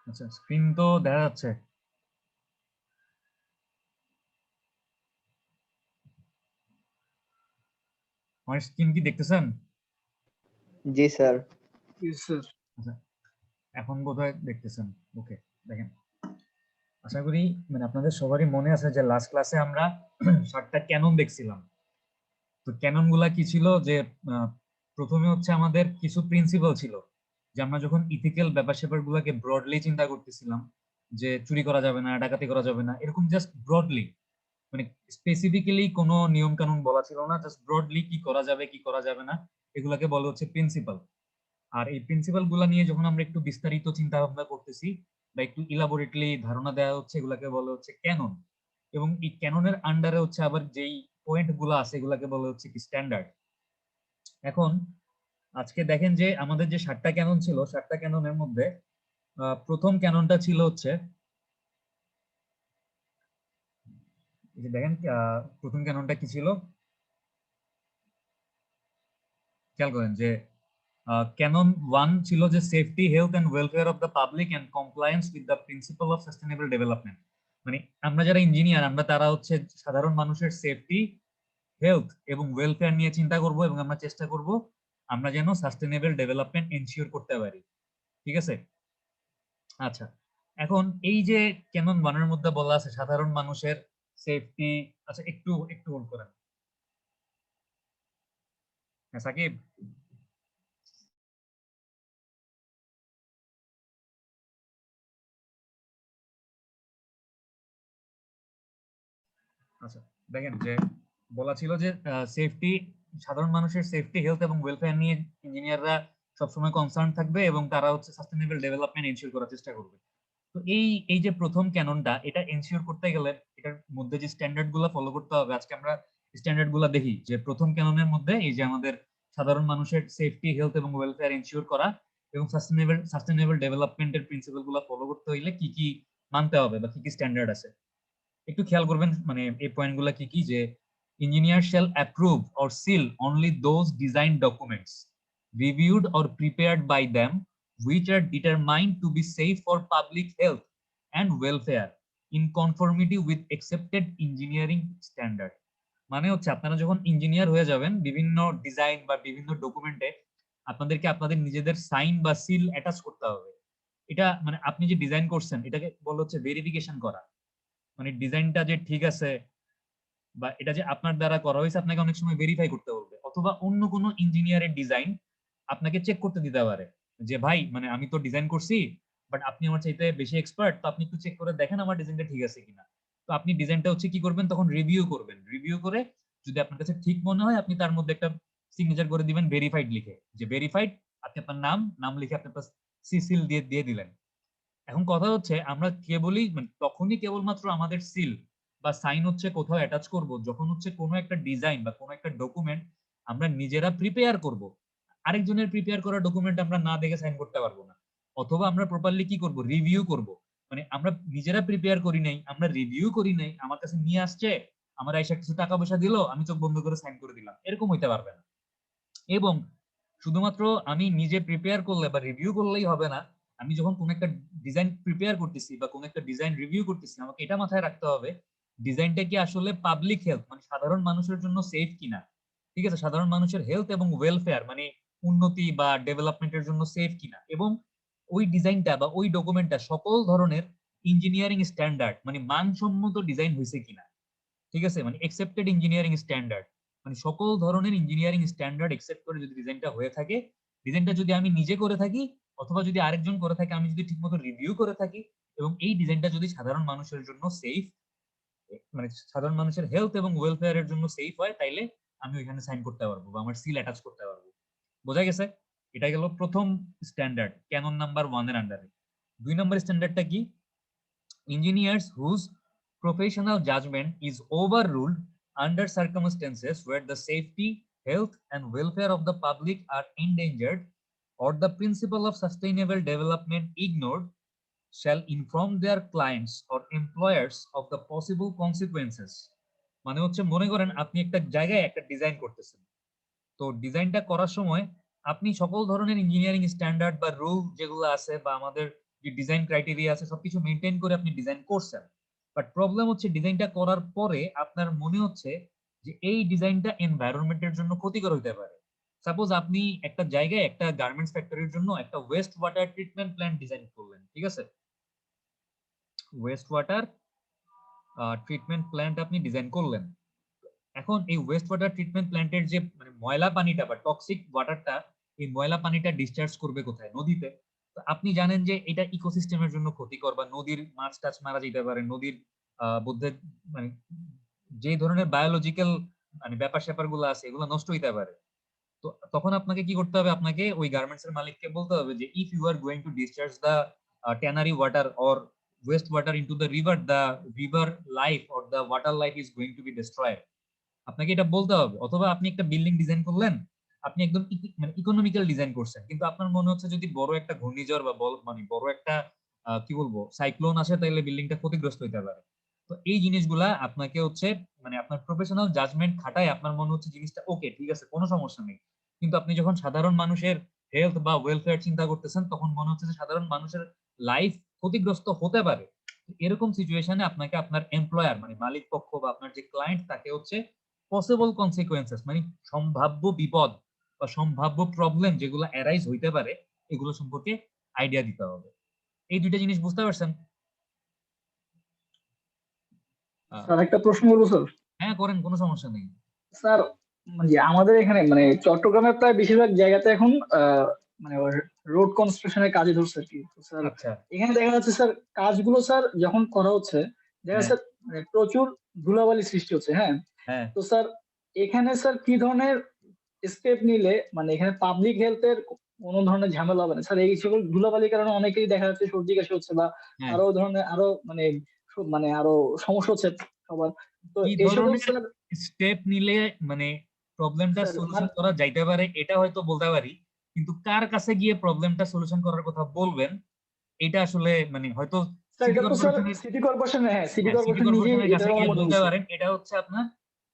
আচ্ছা, স্ক্রিন তো দেখা যাচ্ছে। আমার স্ক্রিন কি দেখতেছেন? জি স্যার। আচ্ছা, এখন বোধহয় দেখতেছেন। ওকে, দেখেন। আশা করি মানে আপনাদের সবারই মনে আছে যে লাস্ট ক্লাসে আমরা 7টা ক্যানন দেখছিলাম। তো ক্যানন গুলা কি ছিল যে প্রথমে হচ্ছে আমাদের কিছু প্রিন্সিপাল ছিল যে আমরা যখন ইথিক্যাল ব্যাপার স্যাপার গুলাকে ব্রডলি চিন্তা করতেছিলাম, যে চুরি করা যাবে না, ডাকাতি করা যাবে না, এরকম জাস্ট ব্রডলি, মানে স্পেসিফিক্যালি কোনো নিয়ম কানুন বলা ছিল না, জাস্ট ব্রডলি কি করা যাবে কি করা যাবে না এগুলাকে বলা হচ্ছে প্রিন্সিপাল। আর এই প্রিন্সিপাল গুলা নিয়ে যখন আমরা একটু বিস্তারিত চিন্তা ভাবনা করতেছি বা একটু ইলাবোরেটলি ধারণা দেওয়া হচ্ছে, এগুলাকে বলা হচ্ছে ক্যানন। এবং এই ক্যাননের আন্ডারে হচ্ছে আবার যেই পয়েন্ট গুলা আছে এগুলাকে বলা হচ্ছে কি স্ট্যান্ডার্ড। এখন আজকে দেখেন যে আমাদের যে 7টা ক্যানন ছিল, 7টা ক্যাননের মধ্যে প্রথম ক্যাননটা ছিল হচ্ছে, এই যে দেখেন প্রথম ক্যাননটা কি ছিল, খেয়াল করেন যে ক্যানন 1 ছিল যে safety, health and welfare of the public and compliance with the principle of sustainable development. মানে আমরা যারা ইঞ্জিনিয়ার, আমরা তারা হচ্ছে সাধারণ মানুষের সেফটি, হেলথ এবং ওয়েলফেয়ার নিয়ে চিন্তা করব এবং আমরা চেষ্টা করব আমরা যেন সাস্টেনেবল ডেভেলপমেন্ট এনশিওর করতে পারি। ঠিক আছে? আচ্ছা, এখন এই যে ক্যানন 1 এর মধ্যে বলা আছে সাধারণ মানুষের সেফটি। আচ্ছা, একটু একটু হোল্ড করেন। হ্যাঁ সাকিব। আচ্ছা, দেখেন যে বলা ছিল যে সেফটি, সাধারণ মানুষের সেফটি, হেলথ এবং ওয়েলফেয়ার নিয়ে ইঞ্জিনিয়াররা সবসময় কনসার্ন থাকবে এবং তারা হচ্ছে সাস্টেনেবল ডেভেলপমেন্ট এনশিওর করার চেষ্টা করবে। তো এই এই যে প্রথম ক্যাননটা, এটা এনশিওর করতে গেলে এটার মধ্যে যে স্ট্যান্ডার্ড গুলো ফলো করতে হবে, আজকে আমরা স্ট্যান্ডার্ড গুলো দেখি। যে প্রথম ক্যাননের মধ্যে এই যে আমাদের সাধারণ মানুষের সেফটি, হেলথ এবং ওয়েলফেয়ার এনশিওর করা এবং সাস্টেনেবল ডেভেলপমেন্টের প্রিন্সিপাল গুলো ফলো করতে হইলে কি কি মানতে হবে বা কি কি স্ট্যান্ডার্ড আছে একটু খেয়াল করবেন। মানে এই পয়েন্টগুলো কি কি, যে engineer shall approve or seal only those design documents reviewed or prepared by them which are determined to be safe for public health and welfare in conformity with accepted engineering standard। মানে হচ্ছে আপনারা যখন engineer হয়ে যাবেন, বিভিন্ন design বা বিভিন্ন ডকুমেন্টে আপনাদেরকে আপনাদের নিজেদের সাইন বা সিল অ্যাটাচ করতে হবে। এটা মানে আপনি যে ডিজাইন করছেন এটাকে বলা হচ্ছে ভেরিফিকেশন করা। মানে ডিজাইনটা যে ঠিক আছে বা এটা যে আপনার দ্বারা করা হয়েছে আপনাকে অনেক সময় ভেরিফাই করতে হবে, অথবা অন্য কোনো ইঞ্জিনিয়ারের ডিজাইন আপনাকে চেক করতে দিতে পারে যে ভাই মানে আমি তো ডিজাইন করছি, বাট আপনি আমার চাইতে বেশি এক্সপার্ট, তো আপনি একটু চেক করে দেখেন আমার ডিজাইনটা ঠিক আছে কিনা। তো আপনি ডিজাইনটা হচ্ছে কি করবেন, তখন রিভিউ করবেন। রিভিউ করে যদি আপনার কাছে ঠিক মনে হয় আপনি তার মধ্যে একটা সিগনেচার করে দিবেন ভেরিফাইড লিখে, যে ভেরিফাইড। আপনি আপনার নাম লিখে আপনি একটা সিল দিয়ে দিয়ে দিলেন। এখন কথা হচ্ছে আমরা কেবলই মানে তখনই কেবলমাত্র আমাদের সিল বা সাইন হচ্ছে কোথাও অ্যাটাচ করব যখন হচ্ছে কোনো একটা ডিজাইন বা কোনো একটা ডকুমেন্ট আমরা নিজেরা প্রিপেয়ার করব। আরেকজনের প্রিপেয়ার করা ডকুমেন্ট আমরা না দেখে সাইন করতে পারবো না। অথবা আমরা প্রপারলি কি করব, রিভিউ করব। মানে আমরা নিজেরা প্রিপেয়ার করি নাই, আমরা রিভিউ করি নাই, আমার কাছে নিয়ে আসছে, আমার এসে কিছু টাকা পয়সা দিল, আমি চোখ বন্ধ করে সাইন করে দিলাম, এরকম হইতে পারবে না। এবং শুধুমাত্র আমি নিজে প্রিপেয়ার করলে বা রিভিউ করলেই হবে না। আমি যখন কোন একটা ডিজাইন প্রিপেয়ার করতেছি বা কোন একটা ডিজাইন রিভিউ করতেছি, আমাকে এটা মাথায় রাখতে হবে ডিজাইনটা কি আসলে পাবলিক হেলথ মানে সাধারণ মানুষের জন্য সেফ কিনা। ঠিক আছে, সাধারণ মানুষের হেলথ এবং ওয়েলফেয়ার মানে উন্নতি বা ডেভেলপমেন্টের জন্য সেফ কিনা। এবং ওই ডিজাইনটা বা ওই ডকুমেন্টটা সকল ধরনের ইঞ্জিনিয়ারিং স্ট্যান্ডার্ড মানে মানসম্মত ডিজাইন হয়েছে কিনা। ঠিক আছে, মানে একসেপ্টেড ইঞ্জিনিয়ারিং স্ট্যান্ডার্ড, মানে সকল ধরনের ইঞ্জিনিয়ারিং স্ট্যান্ডার্ড একসেপ্ট করে যদি ডিজাইনটা হয়ে থাকে, ডিজাইনটা যদি আমি নিজে করে থাকি অথবা যদি আরেকজন করে থাকে, আমি যদি ঠিকমতো রিভিউ করে থাকি এবং এই ডিজাইনটা যদি সাধারণ মানুষের জন্য সেফ মানে সাধারণ মানুষের হেলথ এবং ওয়েলফেয়ারের জন্য সেফ হয়, তাইলে আমি ওইখানে সাইন করতে পারবো বা আমার সিল অ্যাটাচ করতে পারবো। বোঝা গেছে? এটা গেল প্রথম স্ট্যান্ডার্ড ক্যানন নাম্বার 1 এর আন্ডারে। 2 নম্বর স্ট্যান্ডার্ডটা কি? Engineers whose professional judgment is overruled under circumstances where the safety, health, and welfare of the public are endangered or the principle of sustainable development ignored shall inform their clients or employers of the possible consequences। মানে হচ্ছে মনে করেন আপনি একটা জায়গায় একটা design করতেছেন, তো ডিজাইনটা করার সময় আপনি সকল ধরনের ইঞ্জিনিয়ারিং স্ট্যান্ডার্ড বা রুল যেগুলো আছে বা আমাদের যে ডিজাইন ক্রাইটেরিয়া আছে সবকিছু মেনটেন করে আপনি ডিজাইন করছেন, বাট প্রবলেম হচ্ছে ডিজাইনটা করার পরে আপনার মনে হচ্ছে যে এই ডিজাইনটা এনভায়রনমেন্টের জন্য ক্ষতিকর হতে পারে। সাপোজ আপনি একটা জায়গায় একটা গার্মেন্টস ফ্যাক্টরির জন্য একটা West water treatment plant design করলেন, ঠিক আছে? ওয়েস্ট ওয়াটার ট্রিটমেন্ট প্ল্যান্ট আপনি ডিজাইন করলেন। এখন এই ওয়েস্ট ওয়াটার ট্রিটমেন্ট প্ল্যান্টের যে মানে ময়লা পানিটা বা টক্সিক ওয়াটারটা, এই ময়লা পানিটা ডিসচার্জ করবে কোথায়? নদীতে। তো আপনি জানেন যে এটা ইকোসিস্টেমের জন্য ক্ষতিকর, বা নদীর মাছ টাছ মারা যেতে পারে, নদীর মধ্যে মানে যে ধরনের বায়োলজিক্যাল মানে ব্যাপার স্যাপার গুলো আছে এগুলো নষ্ট হইতে পারে। তো তখন আপনাকে কি করতে হবে? আপনাকে ওই গার্মেন্টস এর মালিককে বলতে হবে যে if you are going to discharge the tannery water or waste water into the river life or the water life is going to be destroyed. আপনাকে এটা বলতে হবে। অথবা আপনি একটা বিল্ডিং ডিজাইন করলেন, আপনি একদম মানে ইকোনমিক্যাল ডিজাইন করছেন, কিন্তু আপনার মনে হচ্ছে যদি বড় একটা ঘূর্ণিঝড় বা মানে বড় একটা কি বলবো সাইক্লোন আসে তাহলে বিল্ডিংটা ক্ষতিগ্রস্ত হইতে পারে। তো এই জিনিসগুলা আপনাকে হচ্ছে মানে আপনার প্রফেশনাল জাজমেন্ট খাটায় আপনার মনে হচ্ছে জিনিসটা ওকে ঠিক আছে কোনো সমস্যা নেই, কিন্তু আপনি যখন সাধারণ মানুষের হেলথ বা ওয়েলফেয়ার চিন্তা করতেছেন তখন মনে হচ্ছে যে সাধারণ মানুষের লাইফ ক্ষতিগ্রস্ত হতে পারে। এরকম সিচুয়েশনে আপনাকে আপনার এমপ্লয়ার মানে মালিক পক্ষ বা আপনার যে ক্লায়েন্ট তাকে হচ্ছে পসিবল কনসিকুয়েন্সেস মানে সম্ভাব্য বিপদ বা সম্ভাব্য প্রবলেম যেগুলো অ্যারাইজ হইতে পারে এগুলো সম্পর্কে আইডিয়া দিতে হবে। এই দুইটা জিনিস বুঝতে পারছেন? স্যার একটা প্রশ্ন করবো স্যার। হ্যাঁ করেন, কোনো সমস্যা নেই। স্যার মানে আমাদের এখানে মানে চট্টগ্রামে প্রায় বেশিরভাগ জায়গাতে এখন মানে রোড কনস্ট্রাকশনের কাজে ধরছে আর কি। তো স্যার আচ্ছা। এখানে দেখা যাচ্ছে স্যার কাজগুলো স্যার যখন করা হচ্ছে দেখা যাচ্ছে মানে প্রচুর ধুলাবালি সৃষ্টি হচ্ছে। হ্যাঁ, হ্যাঁ তো স্যার এখানে স্যার কি ধরনের স্টেপ নিলে মানে এখানে পাবলিক হেলথের কোনো ধরনের ঝামেলা হবে না স্যার? এই সকল ধুলাবালির কারণে অনেকেই দেখা যাচ্ছে সর্দি কাশি হচ্ছে বা হ্যাঁ আরো ধরনের আরো মানে মানে আরো সমস্যা হচ্ছে সবার। তো কি এই সকল ধরনের স্যার স্টেপ নিলে মানে প্রবলেমটা স্যার সলিউশন মানে করা যাইতে পারে এটা হয়তো বলতে পারি, কিন্তু কার কাছে গিয়ে প্রবলেমটা সলিউশন করার কথা বলবেন এটা আসলে মানে হয়তো স্যার সিটি এটা তো স্যার কর্পোরেশনের সিটি কর্পোরেশন, হ্যাঁ সিটি সিটি কর্পোরেশন নিজেই কর্পোরেশনের এটা কাছে গিয়ে অনুমোদন বলতে দিচ্ছে। পারেন। এটা হচ্ছে আপনার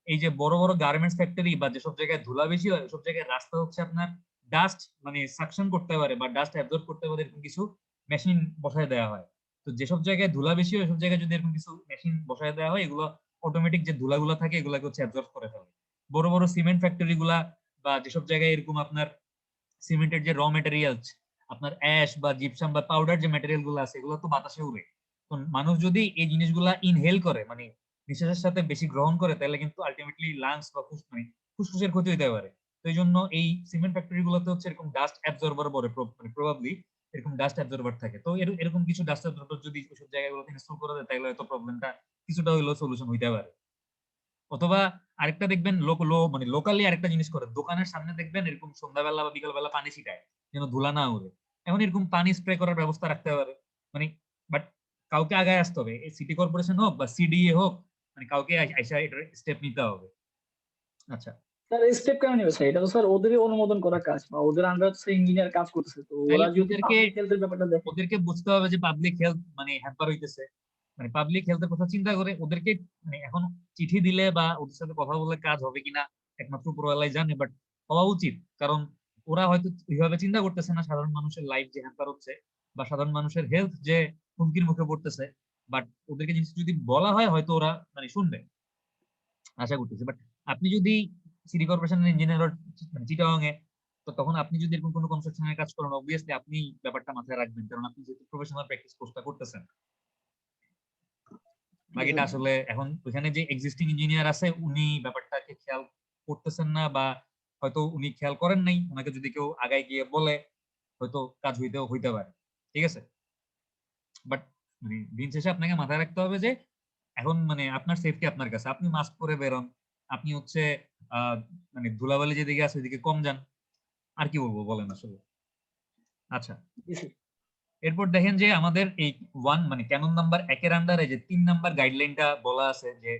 এই যে বড় বড় গার্মেন্টস ফ্যাক্টরি বা যেসব জায়গায় ধুলা বেশি হয় ওসব জায়গায় রাস্তা হচ্ছে আপনার ডাস্ট মানে সাকশন করতে পারে বা ডাস্ট অ্যাবজর্ব করতে পারে এরকম কিছু মেশিন বসায় দেওয়া হয়। তো যেসব জায়গায় ধুলা বেশি হয় ওসব জায়গায় যদি এরকম কিছু মেশিন বসায় দেওয়া হয় এগুলো অটোমেটিক যে ধুলাগুলো থাকে এগুলোকে হচ্ছে অ্যাবজর্ব করে ফেলে। বড় বড় সিমেন্ট ফ্যাক্টরি গুলা বা যেসব জায়গায় এরকম আপনার সিমেন্টের যে র মেটেরিয়ালস আপনার অ্যাশ বা জিপসাম বা পাউডার যে মেটেরিয়াল গুলো আছে এগুলো তো বাতাসে উড়ে। তো মানুষ যদি এই জিনিসগুলা ইনহেল করে মানে নিঃশ্বাসের সাথে বেশি গ্রহণ করে তাহলে কিন্তু আলটিমেটলি লাংস বা মানে ফুসফুসের ক্ষতি হতে পারে। তো এই জন্য এই সিমেন্ট ফ্যাক্টরি গুলোতে হচ্ছে এরকম ডাস্ট অ্যাবজর্বার বলে মানে প্রবাবলি এরকম ডাস্ট অ্যাবজর্বার থাকে। তো এরকম কিছু ডাস্ট অ্যাবজর্বার যদি ওইসব জায়গাগুলোতে ইনস্টল করা যায় তাহলে হয়তো প্রবলেমটা কিছুটা হইলেও সলিউশন হইতে পারে। অথবা আরেকটা দেখবেন মানে লোকালি আরেকটা জিনিস করে দোকানের সামনে দেখবেন এরকম সন্ধ্যাবেলা বা বিকালবেলা পানি ছিটায় যেন ধুলা না উড়ে। এখন এরকম পানি স্প্রে করার ব্যবস্থা রাখতে পারে মানে, বাট কাউকে আগায় আসতে হবে, সিটি কর্পোরেশন হোক বা সিডিএ হোক, মানে কাউকে আইসা এটার স্টেপ নিতে হবে। আচ্ছা। স্যার স্টেপ কেন নেবে স্যার? এটা তো স্যার ওদেরই অনুমোদন করা কাজ বা ওদের আন্ডার ইঞ্জিনিয়ার কাজ করতেছে, তো তাহলে ওরা যেহেতু ওদেরকে পাবলিক হেলথের ব্যাপারটা দেখে। ওদেরকে বুঝতে হবে যে পাবলিক হেলথ মানে হ্যাম্পার হইতেছে, মানে পাবলিক হেলথের কথা চিন্তা করে ওদেরকে মানে এখন চিঠি দিলে বা ওদের সাথে কথা বললে কাজ হবে কিনা একমাত্র উপরওয়ালাই জানে, বাট হওয়া উচিত। কারণ ওরা হয়তো ওইভাবে চিন্তা করতেছে না সাধারণ মানুষের লাইফ যে হ্যাম্পার হচ্ছে বা সাধারণ মানুষের হেলথ যে হুমকির মুখে পড়তেছে, বাট ওদেরকে জিনিস যদি বলা হয় হয়তো ওরা মানে শুনবে আশা করতেছি। বাট আপনি যদি সিটি কর্পোরেশনের ইঞ্জিনিয়ার মানে চিটাগাং এ, তো তখন আপনি যদি এরকম কোনো কনস্ট্রাকশনের কাজ করেন অবভিয়াসলি আপনি ব্যাপারটা মাথায় রাখবেন, কারণ আপনি যেহেতু প্রফেশনাল প্র্যাকটিস কোর্সটা করতেছেন। বাকিটা আসলে এখন ওখানে যে এক্সিস্টিং ইঞ্জিনিয়ার আছে উনি ব্যাপারটাকে খেয়াল করতেছেন না বা হয়তো উনি খেয়াল করেন নাই, ওনাকে যদি কেউ আগায় গিয়ে বলে হয়তো কাজ হইতে পারে। ঠিক আছে, বাট মানে দিন শেষে আপনাকে মাথায় রাখতে হবে যে এখন মানে আপনার সেফটি আপনার কাছে, আপনি মাস্ক পরে বেরোন, আপনি হচ্ছে আহ মানে ধুলাবালি যেদিকে আছে ওইদিকে কম যান, আর কি বলবো বলেন আসলে। আচ্ছা, এরপর দেখেন যে আমাদের এই মানে ক্যানন নাম্বার 1 এর আন্ডারে যে 3 নাম্বার গাইডলাইনটা বলা আছে যে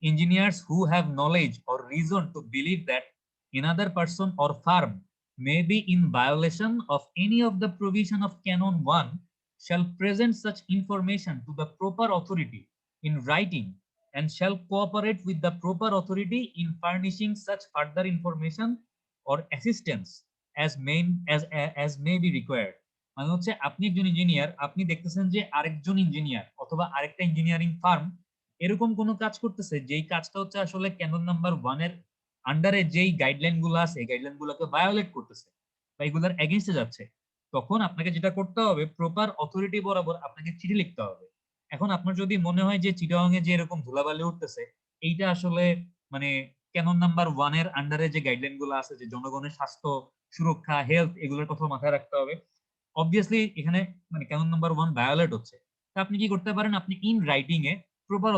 engineers who have knowledge or reason to believe that another person or firm may be in violation of any of the provision of canon 1 shall present such information to the proper authority in writing and shall cooperate with the proper authority in furnishing such further information or assistance as may be required. মানে হচ্ছে আপনি একজন engineer, আপনি দেখতেছেন যে আরেকজন engineer অথবা আরেকটা ইঞ্জিনিয়ারিং ফার্ম এরকম কোনো কাজ করতেছে যেই কাজটা হচ্ছে আসলে ক্যানন নাম্বার 1 এর আন্ডারে যেই গাইডলাইন গুলো আছে এই গাইডলাইন গুলোকে ভায়োলেট করতেছে বা এগুলোর এগেইনস্টে যাচ্ছে, তখন আপনাকে যেটা করতে হবে প্রপার অথরিটি বরাবর আপনাকে চিঠি লিখতে হবে। এখন আপনার যদি মনে হয় যে চিটাগাং এ যে এরকম ধুলাবালি উঠতেছে এইটা আসলে মানে ক্যানন নাম্বার 1 এর আন্ডারে যে গাইডলাইন গুলো আছে যে জনগণের স্বাস্থ্য সুরক্ষা হেলথ এগুলোর কথা মাথায় রাখতে হবে, অবভিয়াসলি এখানে মানে ক্যানন নাম্বার 1 ভায়োলেট হচ্ছে। তা আপনি কি করতে পারেন, আপনি ইন রাইটিং এ প্রপার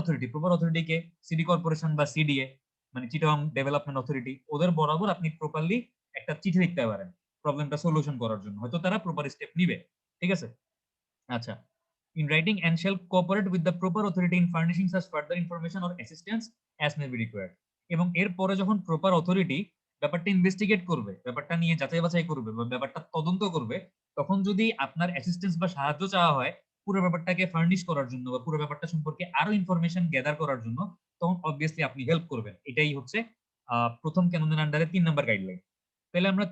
অথরিটিকে সিটি কর্পোরেশন বা সিডিএ মানে চিটাগাং ডেভেলপমেন্ট অথরিটি ওদের বরাবর আপনি প্রপারলি একটা চিঠি লিখতে পারেন প্রবলেমটা সলিউশন করার জন্য, হয়তো তারা প্রপার স্টেপ নিবে। ঠিক আছে? আচ্ছা, in writing and shall cooperate with the proper authority in furnishing such further information or assistance as may be required। এবং এরপরে যখন প্রপার অথরিটি ব্যাপারটা ইনভেস্টিগেট করবে, ব্যাপারটা নিয়ে যাচাই বাছাই করবে বা ব্যাপারটা তদন্ত করবে, তখন যদি আপনার অ্যাসিস্ট্যান্স বা সাহায্য চাওয়া হয় পুরো ব্যাপারটাকে ফার্নিশ করার জন্য বা পুরো ব্যাপারটা সম্পর্কে আরো ইনফরমেশন গ্যাদার করার জন্য, তখন অবভিয়াসলি আপনি হেল্প করবেন। এটাই হচ্ছে প্রথম ক্যাননের আন্ডারে 3 নাম্বার গাইডলাইন। তাহলে আমরা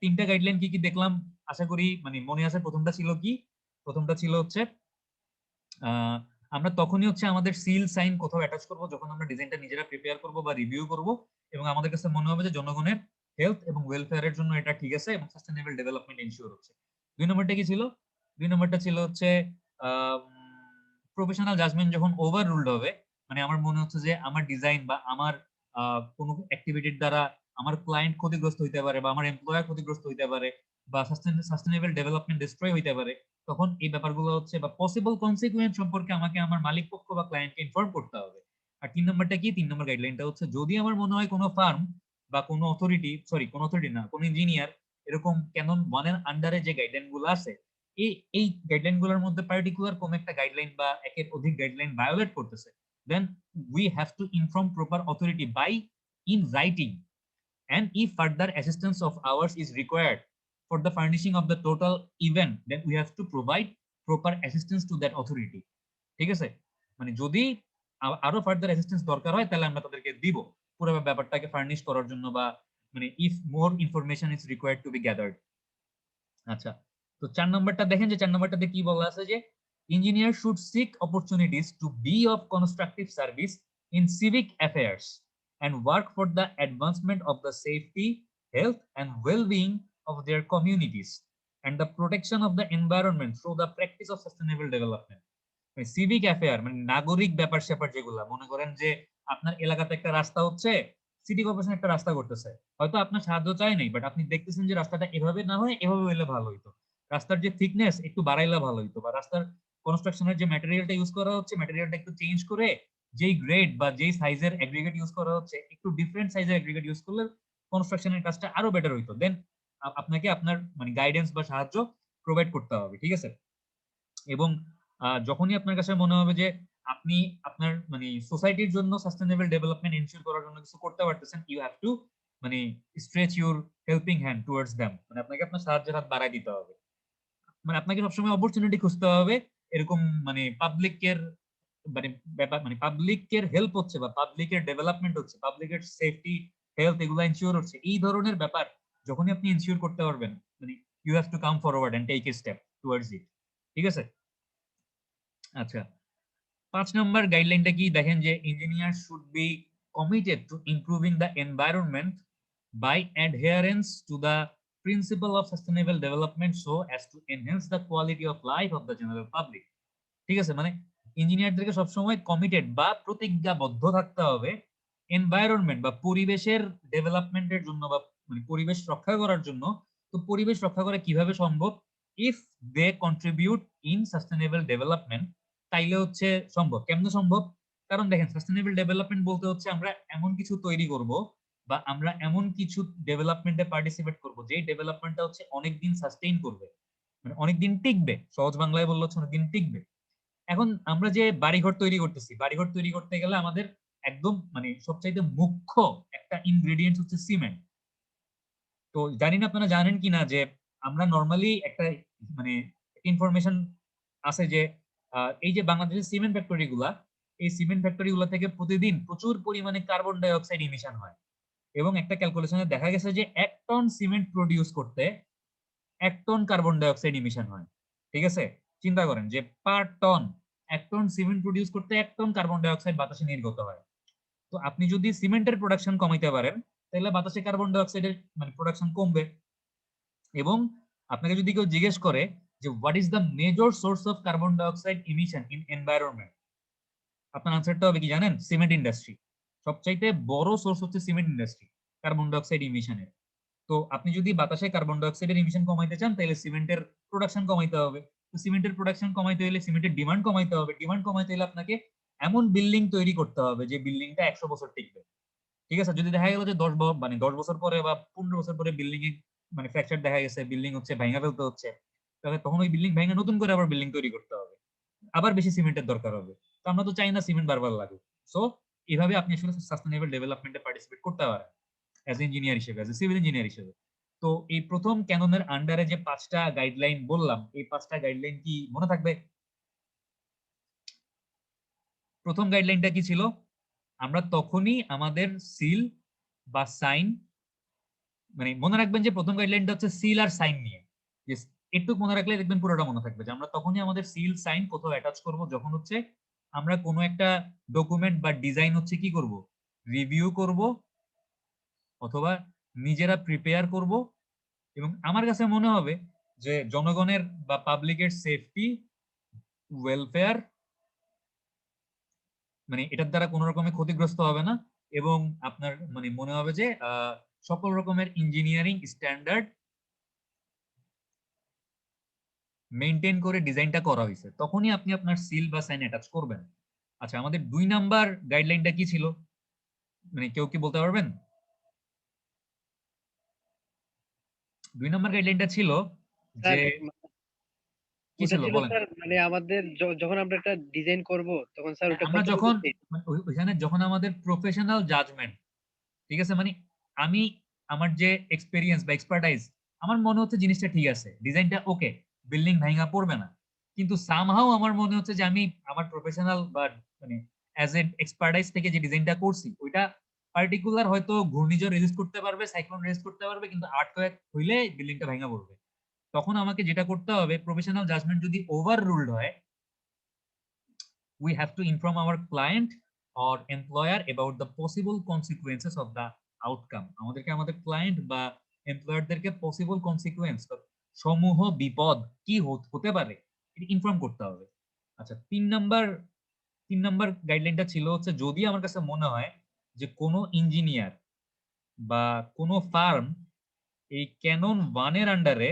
তিনটা গাইডলাইন কি কি দেখলাম আশা করি মানে মনে আছে। প্রথমটা ছিল কি? প্রথমটা ছিল হচ্ছে আহ, আমরা তখনই হচ্ছে আমাদের সিল সাইন কোথাও অ্যাটাচ করব যখন আমরা ডিজাইনটা নিজেরা প্রিপেয়ার করব বা রিভিউ করব এবং আমাদের কাছে মনে হবে যে জনগণের হেলথ এবং ওয়েলফেয়ারের জন্য এটা ঠিক আছে এবং সাস্টেনেবল ডেভেলপমেন্ট ইনশিওর হচ্ছে। 2 নম্বরটা কি ছিল? 2 নম্বরটা ছিল হচ্ছে প্রফেশনাল জাজমেন্ট যখন ওভার রুলড হবে, মানে আমার মনে হচ্ছে যে আমার ডিজাইন বা আমার কোনো অ্যাক্টিভিটির দ্বারা আমার ক্লায়েন্ট ক্ষতিগ্রস্ত হইতে পারে বা আমার এমপ্লয়ার ক্ষতিগ্রস্ত হইতে পারে বা সাস্টেনেবল ডেভেলপমেন্ট ডিস্ট্রয় হইতে পারে, তখন এই ব্যাপারগুলো হচ্ছে বা পসিবল কনসিকুয়েন্স সম্পর্কে আমাকে আমার মালিক পক্ষ বা ক্লায়েন্টকে ইনফর্ম করতে হবে। আর 3 নম্বরটা কি? 3 নম্বর গাইডলাইনটা হচ্ছে যদি আমার মনে হয় কোনো ফার্ম বা কোনো অথরিটি না কোনো ইঞ্জিনিয়ার এরকম ক্যানন 1 এর আন্ডারে যে গাইডলাইন গুলো আছে এই গাইডলাইন গুলোর মধ্যে পার্টিকুলার কোন একটা গাইডলাইন বা একের অধিক গাইডলাইন ভায়োলেট করতেছে, then we have to inform proper authority by in writing, and if further assistance of ours is required for the furnishing of the total event, then we have to provide proper assistance to that authority। ঠিক আছে? মানে যদি আরো further assistance দরকার হয় তাহলে আমরা তাদেরকে দিব পুরো ব্যাপারটাকে ফার্নিশ করার জন্য বা মানে if more information is required to be gathered. আচ্ছা, তো 4 নম্বরটা দেখেন যে 4 নম্বরটাতে কি বলা আছে যে engineer should seek opportunities to be of constructive service in civic affairs and work for the advancement of the safety, health and well-being of their communities and the protection of the environment through the practice of sustainable development। Civic affair মানে নাগরিক ব্যাপার স্যাপার যেগুলা, মনে করেন যে আপনার এলাকাতে একটা রাস্তা হচ্ছে, সিটি কর্পোরেশন একটা রাস্তা করতেছে, হয়তো আপনার সাহায্য চাই নাই, বাট আপনি দেখতেছেন যে রাস্তাটা এভাবে না হয় এভাবে হইলে ভালো হইতো, রাস্তার যে থিকনেস একটু বাড়াইলে ভালো হইতো, বা রাস্তার কনস্ট্রাকশনের যে ম্যাটেরিয়ালটা ইউজ করা হচ্ছে ম্যাটেরিয়ালটা একটু চেঞ্জ করে যেই গ্রেড বা যেই সাইজের এগ্রিগেট ইউজ করা হচ্ছে একটু ডিফারেন্ট সাইজের এগ্রিগেট ইউজ করলে কনস্ট্রাকশনের কাজটা আরো বেটার হইতো, দেন আপনাকে আপনার মানে গাইডেন্স বা সাহায্য প্রোভাইড করতে হবে। ঠিক আছে? এবং যখনই আপনার কাছে মনে হবে যে আপনি আপনার মানে সোসাইটির জন্য সাস্টেনেবল ডেভেলপমেন্ট এনশিওর করার জন্য কিছু করতে পারতেছেন, ইউ হ্যাভ টু মানে stretch your helping hand towards them, মানে আপনাকে আপনার সাহায্যের হাত বাড়ায় দিতে হবে। মানে আপনাকে সবসময় অপরচুনিটি খুঁজতে হবে এরকম মানে পাবলিকের মানে ব্যাপার মানে পাবলিকের হেল্প হচ্ছে বা পাবলিকের ডেভেলপমেন্ট হচ্ছে, পাবলিকের সেফটি হেলথ এগুলো এনশিওর হচ্ছে, এই ধরনের ব্যাপার যখনই আপনি এনশিওর করতে পারবেন মানে you have to come forward and take a step towards it. ঠিক আছে? আচ্ছা, 5 নম্বর গাইডলাইনটা কি দেখেন যে engineer should be committed to improving the environment by adherence to the principle of sustainable development so as to enhance the quality of life of the general public. ঠিক আছে? মানে ইঞ্জিনিয়ারদেরকে সবসময় কমিটেড বা প্রতিজ্ঞাবদ্ধ থাকতে হবে এনভায়রনমেন্ট বা পরিবেশের ডেভেলপমেন্টের জন্য বা মানে পরিবেশ রক্ষা করার জন্য। তো পরিবেশ রক্ষা করা কিভাবে সম্ভব? If they contribute in sustainable development, তাইলে হচ্ছে সম্ভব। কেমনে সম্ভব? কারণ দেখেন সাস্টেনেবল ডেভেলপমেন্ট বলতে হচ্ছে আমরা এমন কিছু তৈরি করব বা আমরা এমন কিছু ডেভেলপমেন্টে পার্টিসিপেট করব যে ডেভেলপমেন্টটা হচ্ছে অনেকদিন সাস্টেইন করবে, মানে অনেকদিন টিকবে, সহজ বাংলায় বললে হচ্ছে অনেকদিন টিকবে। এখন আমরা যে বাড়িঘর তৈরি করতেছি, বাড়িঘর তৈরি করতে গেলে আমাদের একদম মানে সবচাইতে মুখ্য একটা ইনগ্রেডিয়েন্ট হচ্ছে সিমেন্ট। তো জানি না আপনারা জানেন কিনা যে আমরা নর্মালি একটা মানে ইনফরমেশন আছে যে এই যে বাংলাদেশের সিমেন্ট ফ্যাক্টরি গুলা, এই সিমেন্ট ফ্যাক্টরি গুলা থেকে প্রতিদিন প্রচুর পরিমাণে কার্বন ডাই অক্সাইড ইমিশন হয় এবং একটা ক্যালকুলেশনে দেখা গেছে যে 1 টন সিমেন্ট প্রডিউস করতে 1 ton carbon dioxide emission হয়। ঠিক আছে, চিন্তা করেন যে পার টন 1 টন সিমেন্ট প্রডিউস করতে 1 টন কার্বন ডাই অক্সাইড বাতাসে নির্গত হয়। তো আপনি যদি সিমেন্টের প্রোডাকশন কমাইতে পারেন তাহলে বাতাসে কার্বন ডাই অক্সাইডের মানে প্রোডাকশন কমবে। এবং আপনাকে যদি কেউ জিজ্ঞেস করে যে what is the major source of carbon dioxide emission in environment, আপনার আনসারটা হবে কি জানেন? Cement industry. সবচাইতে বড় সোর্স হচ্ছে cement industry carbon dioxide ইমিশনের। তো আপনি যদি বাতাসে কার্বন ডাই অক্সাইডের ইমিশন কমাইতে চান তাহলে সিমেন্টের প্রোডাকশন কমাইতে হবে। তো সিমেন্টের প্রোডাকশন কমাইতে হলে সিমেন্টের ডিমান্ড কমাইতে হবে। ডিমান্ড কমাইতে হলে আপনাকে এমন বিল্ডিং তৈরি করতে হবে যে বিল্ডিংটা 100 বছর টিকবে। ঠিক আছে, যদি দেখা গেল যে 10 বছর পরে বা 15 বছর পরে বিল্ডিং এ মানে ফ্র্যাকচার দেখা গেছে, বিল্ডিং হচ্ছে ভাঙা ফেলতে হচ্ছে, তাহলে তখন ওই বিল্ডিং ভেঙে নতুন করে আবার বিল্ডিং তৈরি করতে হবে, আবার বেশি সিমেন্টের দরকার হবে। তো আমরা তো চাই না সিমেন্ট বারবার লাগুক। সো এভাবে আপনি আসলে সাস্টেনেবল ডেভেলপমেন্টে পার্টিসিপেট করতে পারেন অ্যাজ ইঞ্জিনিয়ার হিসেবে, অ্যাজ এ সিভিল ইঞ্জিনিয়ার হিসেবে। তো এই প্রথম ক্যাননের আন্ডারে যে 5টা গাইডলাইন বললাম, এই 5টা গাইডলাইন কি মনে থাকবে? প্রথম গাইডলাইনটা কি ছিল? আমরা তখনই আমাদের সিল বা সাইন, মানে মনে রাখবেন যে প্রথম গাইডলাইনটা হচ্ছে সিল আর সাইন নিয়ে। একটু মনে রাখলে দেখবেন পুরোটা মনে থাকবে যে আমরা তখনই আমাদের সিল সাইন কোথাও অ্যাটাচ করব যখন হচ্ছে আমরা কোনো একটা ডকুমেন্ট বা ডিজাইন হচ্ছে কি করব, রিভিউ করব অথবা নিজেরা প্রিপেয়ার করব। এবং আমার কাছে মনে হবে যে জনগণের বা পাবলিকের সেফটি, ওয়েলফেয়ার, মানে এটার দ্বারা কোনো রকমের ক্ষতিগ্রস্ত হবে না। এবং আপনার মানে মনে হবে যে সকল রকমের ইঞ্জিনিয়ারিং স্ট্যান্ডার্ড মেনটেন করে ডিজাইনটা করা হয়েছে, তখনই আপনি আপনার সিল বা সাইন অ্যাটাচ করবেন। আচ্ছা, আমাদের 2 নাম্বার গাইডলাইনটা কি ছিল? মানে কেউ কি বলতে পারবেন? 2 নাম্বার গাইডলাইনটা ছিল যে কি ওটা ছিল ছিল বলেন? স্যার, মানে আমাদের যখন আমরা একটা ডিজাইন করব তখন স্যার ওটা আমরা কত যখন বলতে। মানে ওইখানে যখন আমাদের প্রফেশনাল জাজমেন্ট, ঠিক আছে, মানে আমি আমার যে এক্সপেরিয়েন্স বা এক্সপার্টাইজ, আমার মনে হচ্ছে জিনিসটা ঠিক আছে, ডিজাইনটা ওকে, বিল্ডিং ভাঙা পড়বে না, কিন্তু সামহাও আমার মনে হচ্ছে যে আমি আমার প্রফেশনাল বা মানে অ্যাজ এ এক্সপার্টাইজ থেকে যে ডিজাইনটা করছি ওইটা পার্টিকুলার হয়তো ঘূর্ণিঝড় রেজিস্ট করতে পারবে, সাইক্লোন রেজিস্ট করতে পারবে, কিন্তু আর্থকোয়েক হইলে বিল্ডিংটা ভাঙা পড়বে। তখন আমাকে যেটা করতে হবে, প্রফেশনাল জাজমেন্ট যদি ওভার রুলড হয়, we have to inform our client or employer about the possible consequences of the outcome. আমাদেরকে আমাদের ক্লায়েন্ট বা এমপ্লয়ারদেরকে পসিবল কনসিকুয়েন্স, সমূহ বিপদ কি হতে পারে এটা ইনফর্ম করতে হবে। আচ্ছা, 3 নাম্বার গাইডলাইনটা ছিল হচ্ছে যদি আমার কাছে মনে হয় যে কোনো ইঞ্জিনিয়ার বা কোনো ফার্ম এই ক্যানন 1 এর আন্ডারে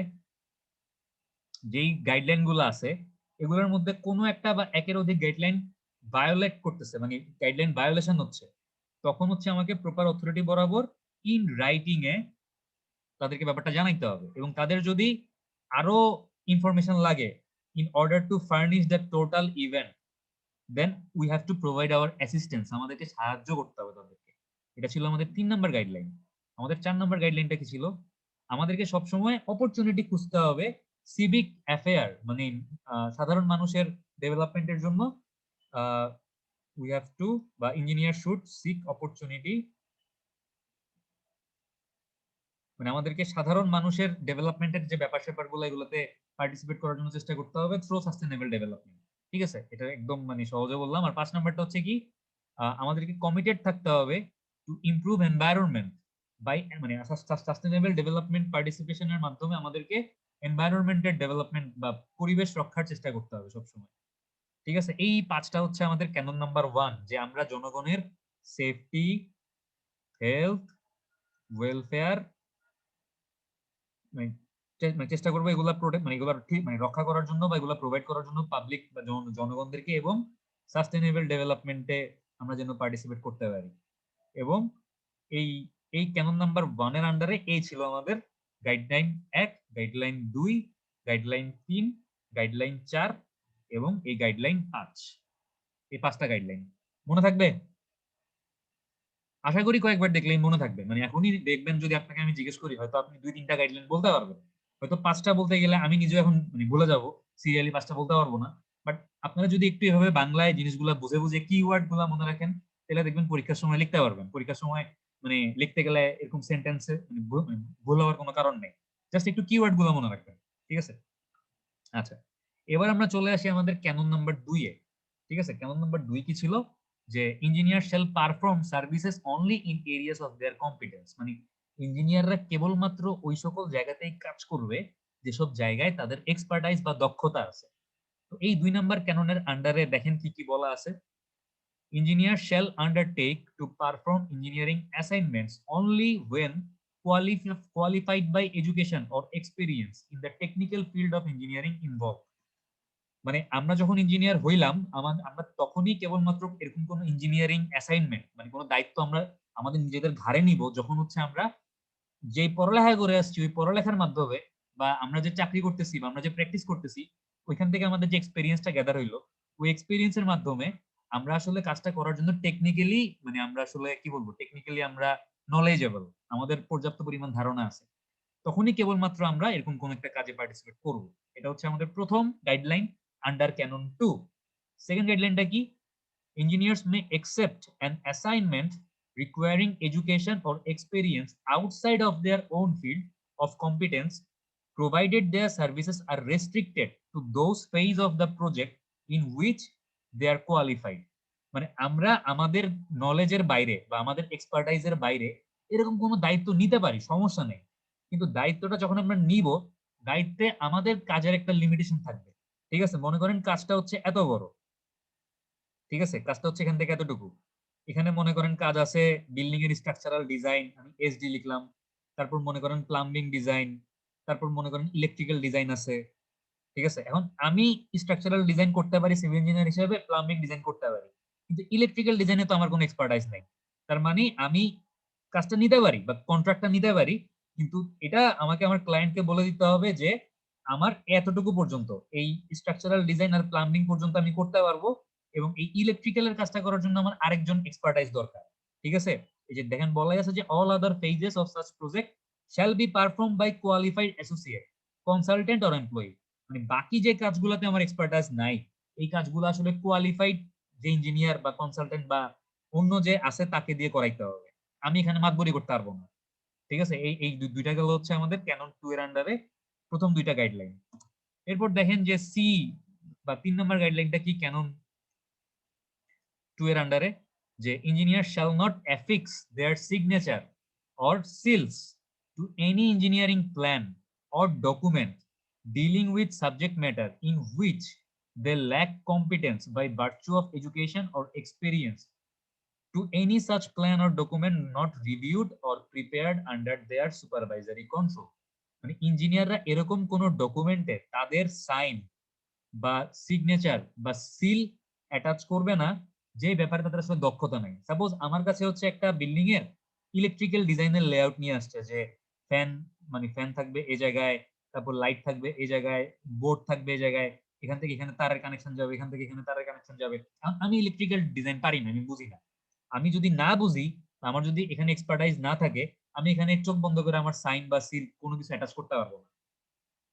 যেই গাইডলাইন গুলো আছে এগুলোর মধ্যে কোনো একটা বা একের অধিক গাইডলাইন ভায়োলেট করতেছে, মানে গাইডলাইন ভায়োলেশন হচ্ছে, তখন হচ্ছে আমাকে প্রপার অথরিটি বরাবর ইন রাইটিং এ তাদেরকে ব্যাপারটা জানাইতে হবে। এবং তাদের যদি আরো ইনফরমেশন লাগে in order to furnish the total event, then we have to provide our assistance, আমাদেরকে সাহায্য করতে হবে তাদেরকে। এটা ছিল আমাদের 3 নাম্বার গাইডলাইন। আমাদের 4 নাম্বার গাইডলাইনটা কি ছিল? আমাদেরকে সবসময় অপরচুনিটি খুঁজতে হবে সিভিক অ্যাফেয়ার, মানে সাধারণ মানুষের ডেভেলপমেন্টের জন্য উই হ্যাভ টু বা ইঞ্জিনিয়ার শুড সিক অপরচুনিটি, মানে আমাদেরকে সাধারণ মানুষের ডেভেলপমেন্টের যে ব্যাপার স্যাপারগুলো এগুলোতে পার্টিসিপেট করার জন্য চেষ্টা করতে হবে থ্রু সাস্টেনেবল ডেভেলপমেন্ট। ঠিক আছে, এটা একদম মানে সহজে বললাম। আর 5 নাম্বারটা হচ্ছে কি, আমাদেরকে কমিটেড থাকতে হবে টু ইমপ্রুভ এনভায়রনমেন্ট বাই, মানে সাস্টেনেবল ডেভেলপমেন্ট পার্টিসিপেশনের মাধ্যমে আমাদেরকে এনভায়রনমেন্টের ডেভেলপমেন্ট বা পরিবেশ রক্ষার চেষ্টা করতে হবে সবসময়। ঠিক আছে, এই 5টা হচ্ছে আমাদের ক্যানন নাম্বার 1, যে আমরা জনগণের সেফটি, হেলথ, ওয়েলফেয়ার চেষ্টা করবো এগুলা প্রোটেক্ট, মানে এগুলা ঠিক মানে রক্ষা করার জন্য বা এগুলা প্রোভাইড করার জন্য পাবলিক বা জনগণদেরকে, এবং সাস্টেনেবল ডেভেলপমেন্টে আমরা যেন পার্টিসিপেট করতে পারি। এবং এই এই ক্যানন নাম্বার 1 এর আন্ডারে এই ছিল আমাদের গাইডলাইন 1, গাইডলাইন 2, গাইডলাইন 3, গাইডলাইন 4 এবং এই গাইডলাইন 5। এই 5টা গাইডলাইন মনে থাকবে? আশা করি কয়েকবার দেখলেই মনে থাকবে, মানে এখনই দেখবেন যদি আপনাকে আমি জিজ্ঞেস করি হয়তো আপনি 2-3টা গাইডলাইন বলতে পারবেন, হয়তো 5টা বলতে গেলে আমি নিজে এখন মানে ভুলে যাব, সিরিয়ালি 5টা বলতে পারবো না। বাট আপনারা যদি একটু এভাবে বাংলায় জিনিসগুলো বুঝে বুঝে কিওয়ার্ড গুলা মনে রাখেন তাহলে দেখবেন পরীক্ষার সময় লিখতে পারবেন। পরীক্ষার সময় মানে লিখতে গেলে এরকম সেন্টেন্সে ভুল হওয়ার কোনো কারণ নেই, জাস্ট একটু কিওয়ার্ড গুলো মনে রাখবেন। ঠিক আছে? আচ্ছা, এবার আমরা চলে আসি আমাদের ক্যানন নাম্বার 2 এ। ঠিক আছে? ক্যানন নাম্বার 2 কি ছিল? যে engineer shall perform services only in areas of there competence. মানে ইঞ্জিনিয়াররা কেবলমাত্র ওই সকল জায়গাতেই কাজ করবে যেসব জায়গায় তাদের এক্সপার্টাইজ বা দক্ষতা আছে। তো এই 2 নাম্বার ক্যাননের আন্ডারে দেখেন কি কি বলা আছে। Engineers shall undertake to perform engineering assignments only when qualified by education or experience in the technical field of engineering involved. মানে আমরা যখন ইঞ্জিনিয়ার হইলাম আমরা তখনই কেবলমাত্র এরকম কোনো ইঞ্জিনিয়ারিং অ্যাসাইনমেন্ট মানে কোনো দায়িত্ব আমরা আমাদের নিজেদের ঘাড়ে নিব যখন হচ্ছে আমরা যে পড়ালেখা করে আসছি ওই পড়ালেখার মাধ্যমে বা আমরা যে চাকরি করতেছি বা আমরা যে প্র্যাকটিস করতেছি ওইখান থেকে আমাদের যে এক্সপেরিয়েন্সটা গ্যাদার হইলো ওই এক্সপেরিয়েন্সের মাধ্যমে আমরা আসলে কাজটা করার জন্য টেকনিক্যালি মানে আমরা আসলে কি বলবো টেকনিক্যালি আমরা নলেজেবল, আমাদের পর্যাপ্ত পরিমাণ ধারণা আছে, তখনই কেবলমাত্র আমরা এরকম কোন একটা কাজে পার্টিসিপেট করব। এটা হচ্ছে আমাদের প্রথম গাইডলাইন আন্ডার ক্যানন 2। সেকেন্ড গাইডলাইনটা কি? Engineers may accept an assignment requiring education or experience outside of their own field of competence, provided their services are restricted to those phase of the project in which they are qualified. মানে আমরা আমাদের নলেজের বাইরে বা আমাদের এক্সপার্টাইজের বাইরে এরকম কোনো দায়িত্ব নিতে পারি, সমস্যা নেই, কিন্তু দায়িত্বটা যখন আমরা নিব দায়িত্বে আমাদের কাজের একটা লিমিটেশন থাকবে। ঠিক আছে? মনে করেন কাজটা হচ্ছে এত বড়, ঠিক আছে, কাজটা হচ্ছে এখান থেকে এতটুকু, এখানে মনে করেন কাজ আছে বিল্ডিং এর স্ট্রাকচারাল ডিজাইন, আমি এসডি লিখলাম, তারপর মনে করেন প্লাম্বিং ডিজাইন, তারপর মনে করেন ইলেকট্রিক্যাল ডিজাইন আছে। ঠিক আছে? এখন আমি স্ট্রাকচারাল ডিজাইন করতে পারি সিভিল ইঞ্জিনিয়ার হিসেবে, প্লাম্বিং ডিজাইন করতে পারি, কিন্তু ইলেকট্রিক্যাল ডিজাইনে তো আমার কোনো এক্সপার্টাইজ নাই। তার মানে আমি কাজটা নিতে পারি বা কন্ট্রাক্টটা নিতে পারি, কিন্তু এটা আমাকে আমার ক্লায়েন্টকে বলে দিতে হবে যে আমার এতটুকু পর্যন্ত এই স্ট্রাকচারাল ডিজাইন আর প্লাম্বিং পর্যন্ত আমি করতে পারবো এবং এই ইলেকট্রিক্যালের কাজটা করার জন্য আমার আরেকজন এক্সপার্টাইজ দরকার। ঠিক আছে? এই যে দেখেন বলাই আছে যে all other phases of such project shall be perform by qualified associate, consultant or employee. মানে বাকি যে কাজগুলোতে আমার এক্সপার্টাইজ নাই এই কাজগুলো আসলে কোয়ালিফাইড যে ইঞ্জিনিয়ার বা কনসালটেন্ট বা অন্য যে আছে তাকে দিয়ে করাইতে হবে, আমি এখানে মাতবরি করতে পারবো না। ঠিক আছে? এই এই দুইটা গেল হচ্ছে আমাদের ক্যানন 2 এর আন্ডারে প্রথম দুইটা গাইডলাইন। এরপর দেখেন যে সি বা 3 নম্বর গাইডলাইনটা কি ক্যানন 2 এর আন্ডারে, যে engineer shall not affix their signature or seals to any engineering plan or document dealing with subject matter in which they lack competence by virtue of education or experience to any such plan or document not reviewed or prepared under their supervisory control. মানে ইঞ্জিনিয়াররা এরকম কোন ডকুমেন্টে তাদের sign বা signature বা seal attach করবে না যে ব্যাপারে তাদের আসলে দক্ষতা নাই। সাপোজ আমার কাছে হচ্ছে একটা বিল্ডিং এর ইলেকট্রিক্যাল ডিজাইনের লেআউট নিয়ে আসছে যে ফ্যান মানে ফ্যান থাকবে এই জায়গায়, তারপর লাইট থাকবে এই জায়গায়, বোর্ড থাকবে এই জায়গায়, এখান থেকে এখানে তারের কানেকশন যাবে, এখান থেকে এখানে তারের কানেকশন যাবে। আমি ইলেকট্রিক্যাল ডিজাইন পারি না, আমি বুঝি না। আমি যদি না বুঝি, আমার যদি এখানে এক্সপার্টাইজ না থাকে, আমি এখানে চোখ বন্ধ করে আমার সাইন বা সিল কোনো কিছু অ্যাটাচ করতে পারবো না।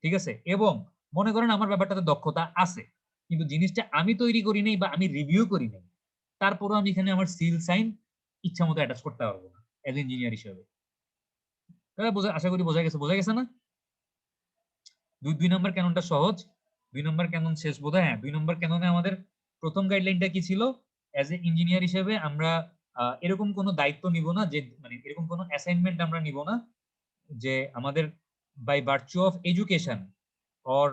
ঠিক আছে? এবং মনে করেন আমার ব্যাপারটাতে দক্ষতা আছে কিন্তু জিনিসটা আমি তৈরি করি নাই বা আমি রিভিউ করি নাই, তারপরও আমি এখানে আমার সিল সাইন ইচ্ছা মতো অ্যাটাচ করতে পারবো না এজ ইঞ্জিনিয়ার হিসেবে। আশা করি বোঝা গেছে, বোঝা গেছে না? দুই নম্বর ক্যাননটা সহজ, 2 নম্বর ক্যানন শেষ বোধহয়। হ্যাঁ, 2 নম্বর ক্যাননে আমাদের প্রথম গাইডলাইনটা কি ছিল? এজ এ ইঞ্জিনিয়ার হিসেবে আমরা এরকম কোনো দায়িত্ব নিব না, যে মানে এরকম কোনো অ্যাসাইনমেন্ট আমরা নিব না যে আমাদের by virtue of education or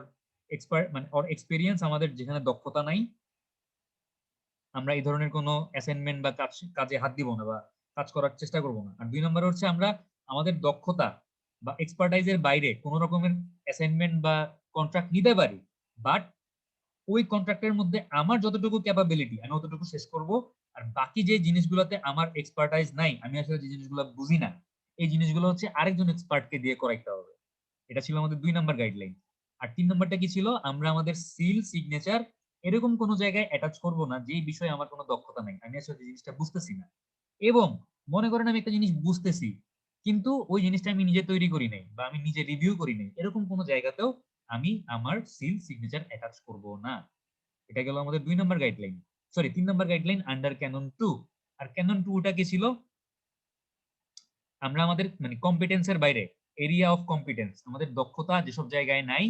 expert মানে অর এক্সপেরিয়েন্স আমাদের যেখানে দক্ষতা নাই আমরা এই ধরনের কোনো অ্যাসাইনমেন্ট বা কাজে হাত দিব না বা কাজ করার চেষ্টা করব না। আর 2 নম্বরে হচ্ছে আমরা আমাদের দক্ষতা বা এক্সপার্টাইজের বাইরে কোনো রকমের অ্যাসাইনমেন্ট বা কন্ট্রাক্ট নিতে পারি, বাট ওই কন্ট্রাক্টের মধ্যে আমার যতটুকু ক্যাপাবিলিটি আমি ততটুকু শেষ করব। আর বাকি যে জিনিসগুলোতে আমার এক্সপার্টাইজ নাই, আমি আসলে যে জিনিসগুলো বুঝি না, এই জিনিসগুলো হচ্ছে আরেকজন এক্সপার্টকে দিয়ে করাইতে হবে। এটা ছিল আমাদের 2 নাম্বার গাইডলাইন। আর 3 নাম্বারটা কি ছিল? আমরা আমাদের সিল সিগনেচার এরকম কোন জায়গায় অ্যাটাচ করব না যে বিষয়ে আমার কোনো দক্ষতা নাই, আমি আসলে জিনিসটা বুঝতেছি না। এবং মনে করেন আমি একটা জিনিস বুঝতেছি কিন্তু ওই জিনিসটা আমি নিজে তৈরি করি নাই বা আমি নিজে রিভিউ করি নাই, এরকম কোন জায়গাতেও আমি আমার সিল সিগনেচার অ্যাটাচ করব না। এটা গেল আমাদের 2 number guideline, sorry 3 number guideline under canon 2। আর ক্যানন 2 টা কি ছিল? আমরা আমাদের মানে কম্পিটেন্সের বাইরে, এরিয়া অফ কম্পিটেন্স, আমাদের দক্ষতা যেসব জায়গায় নাই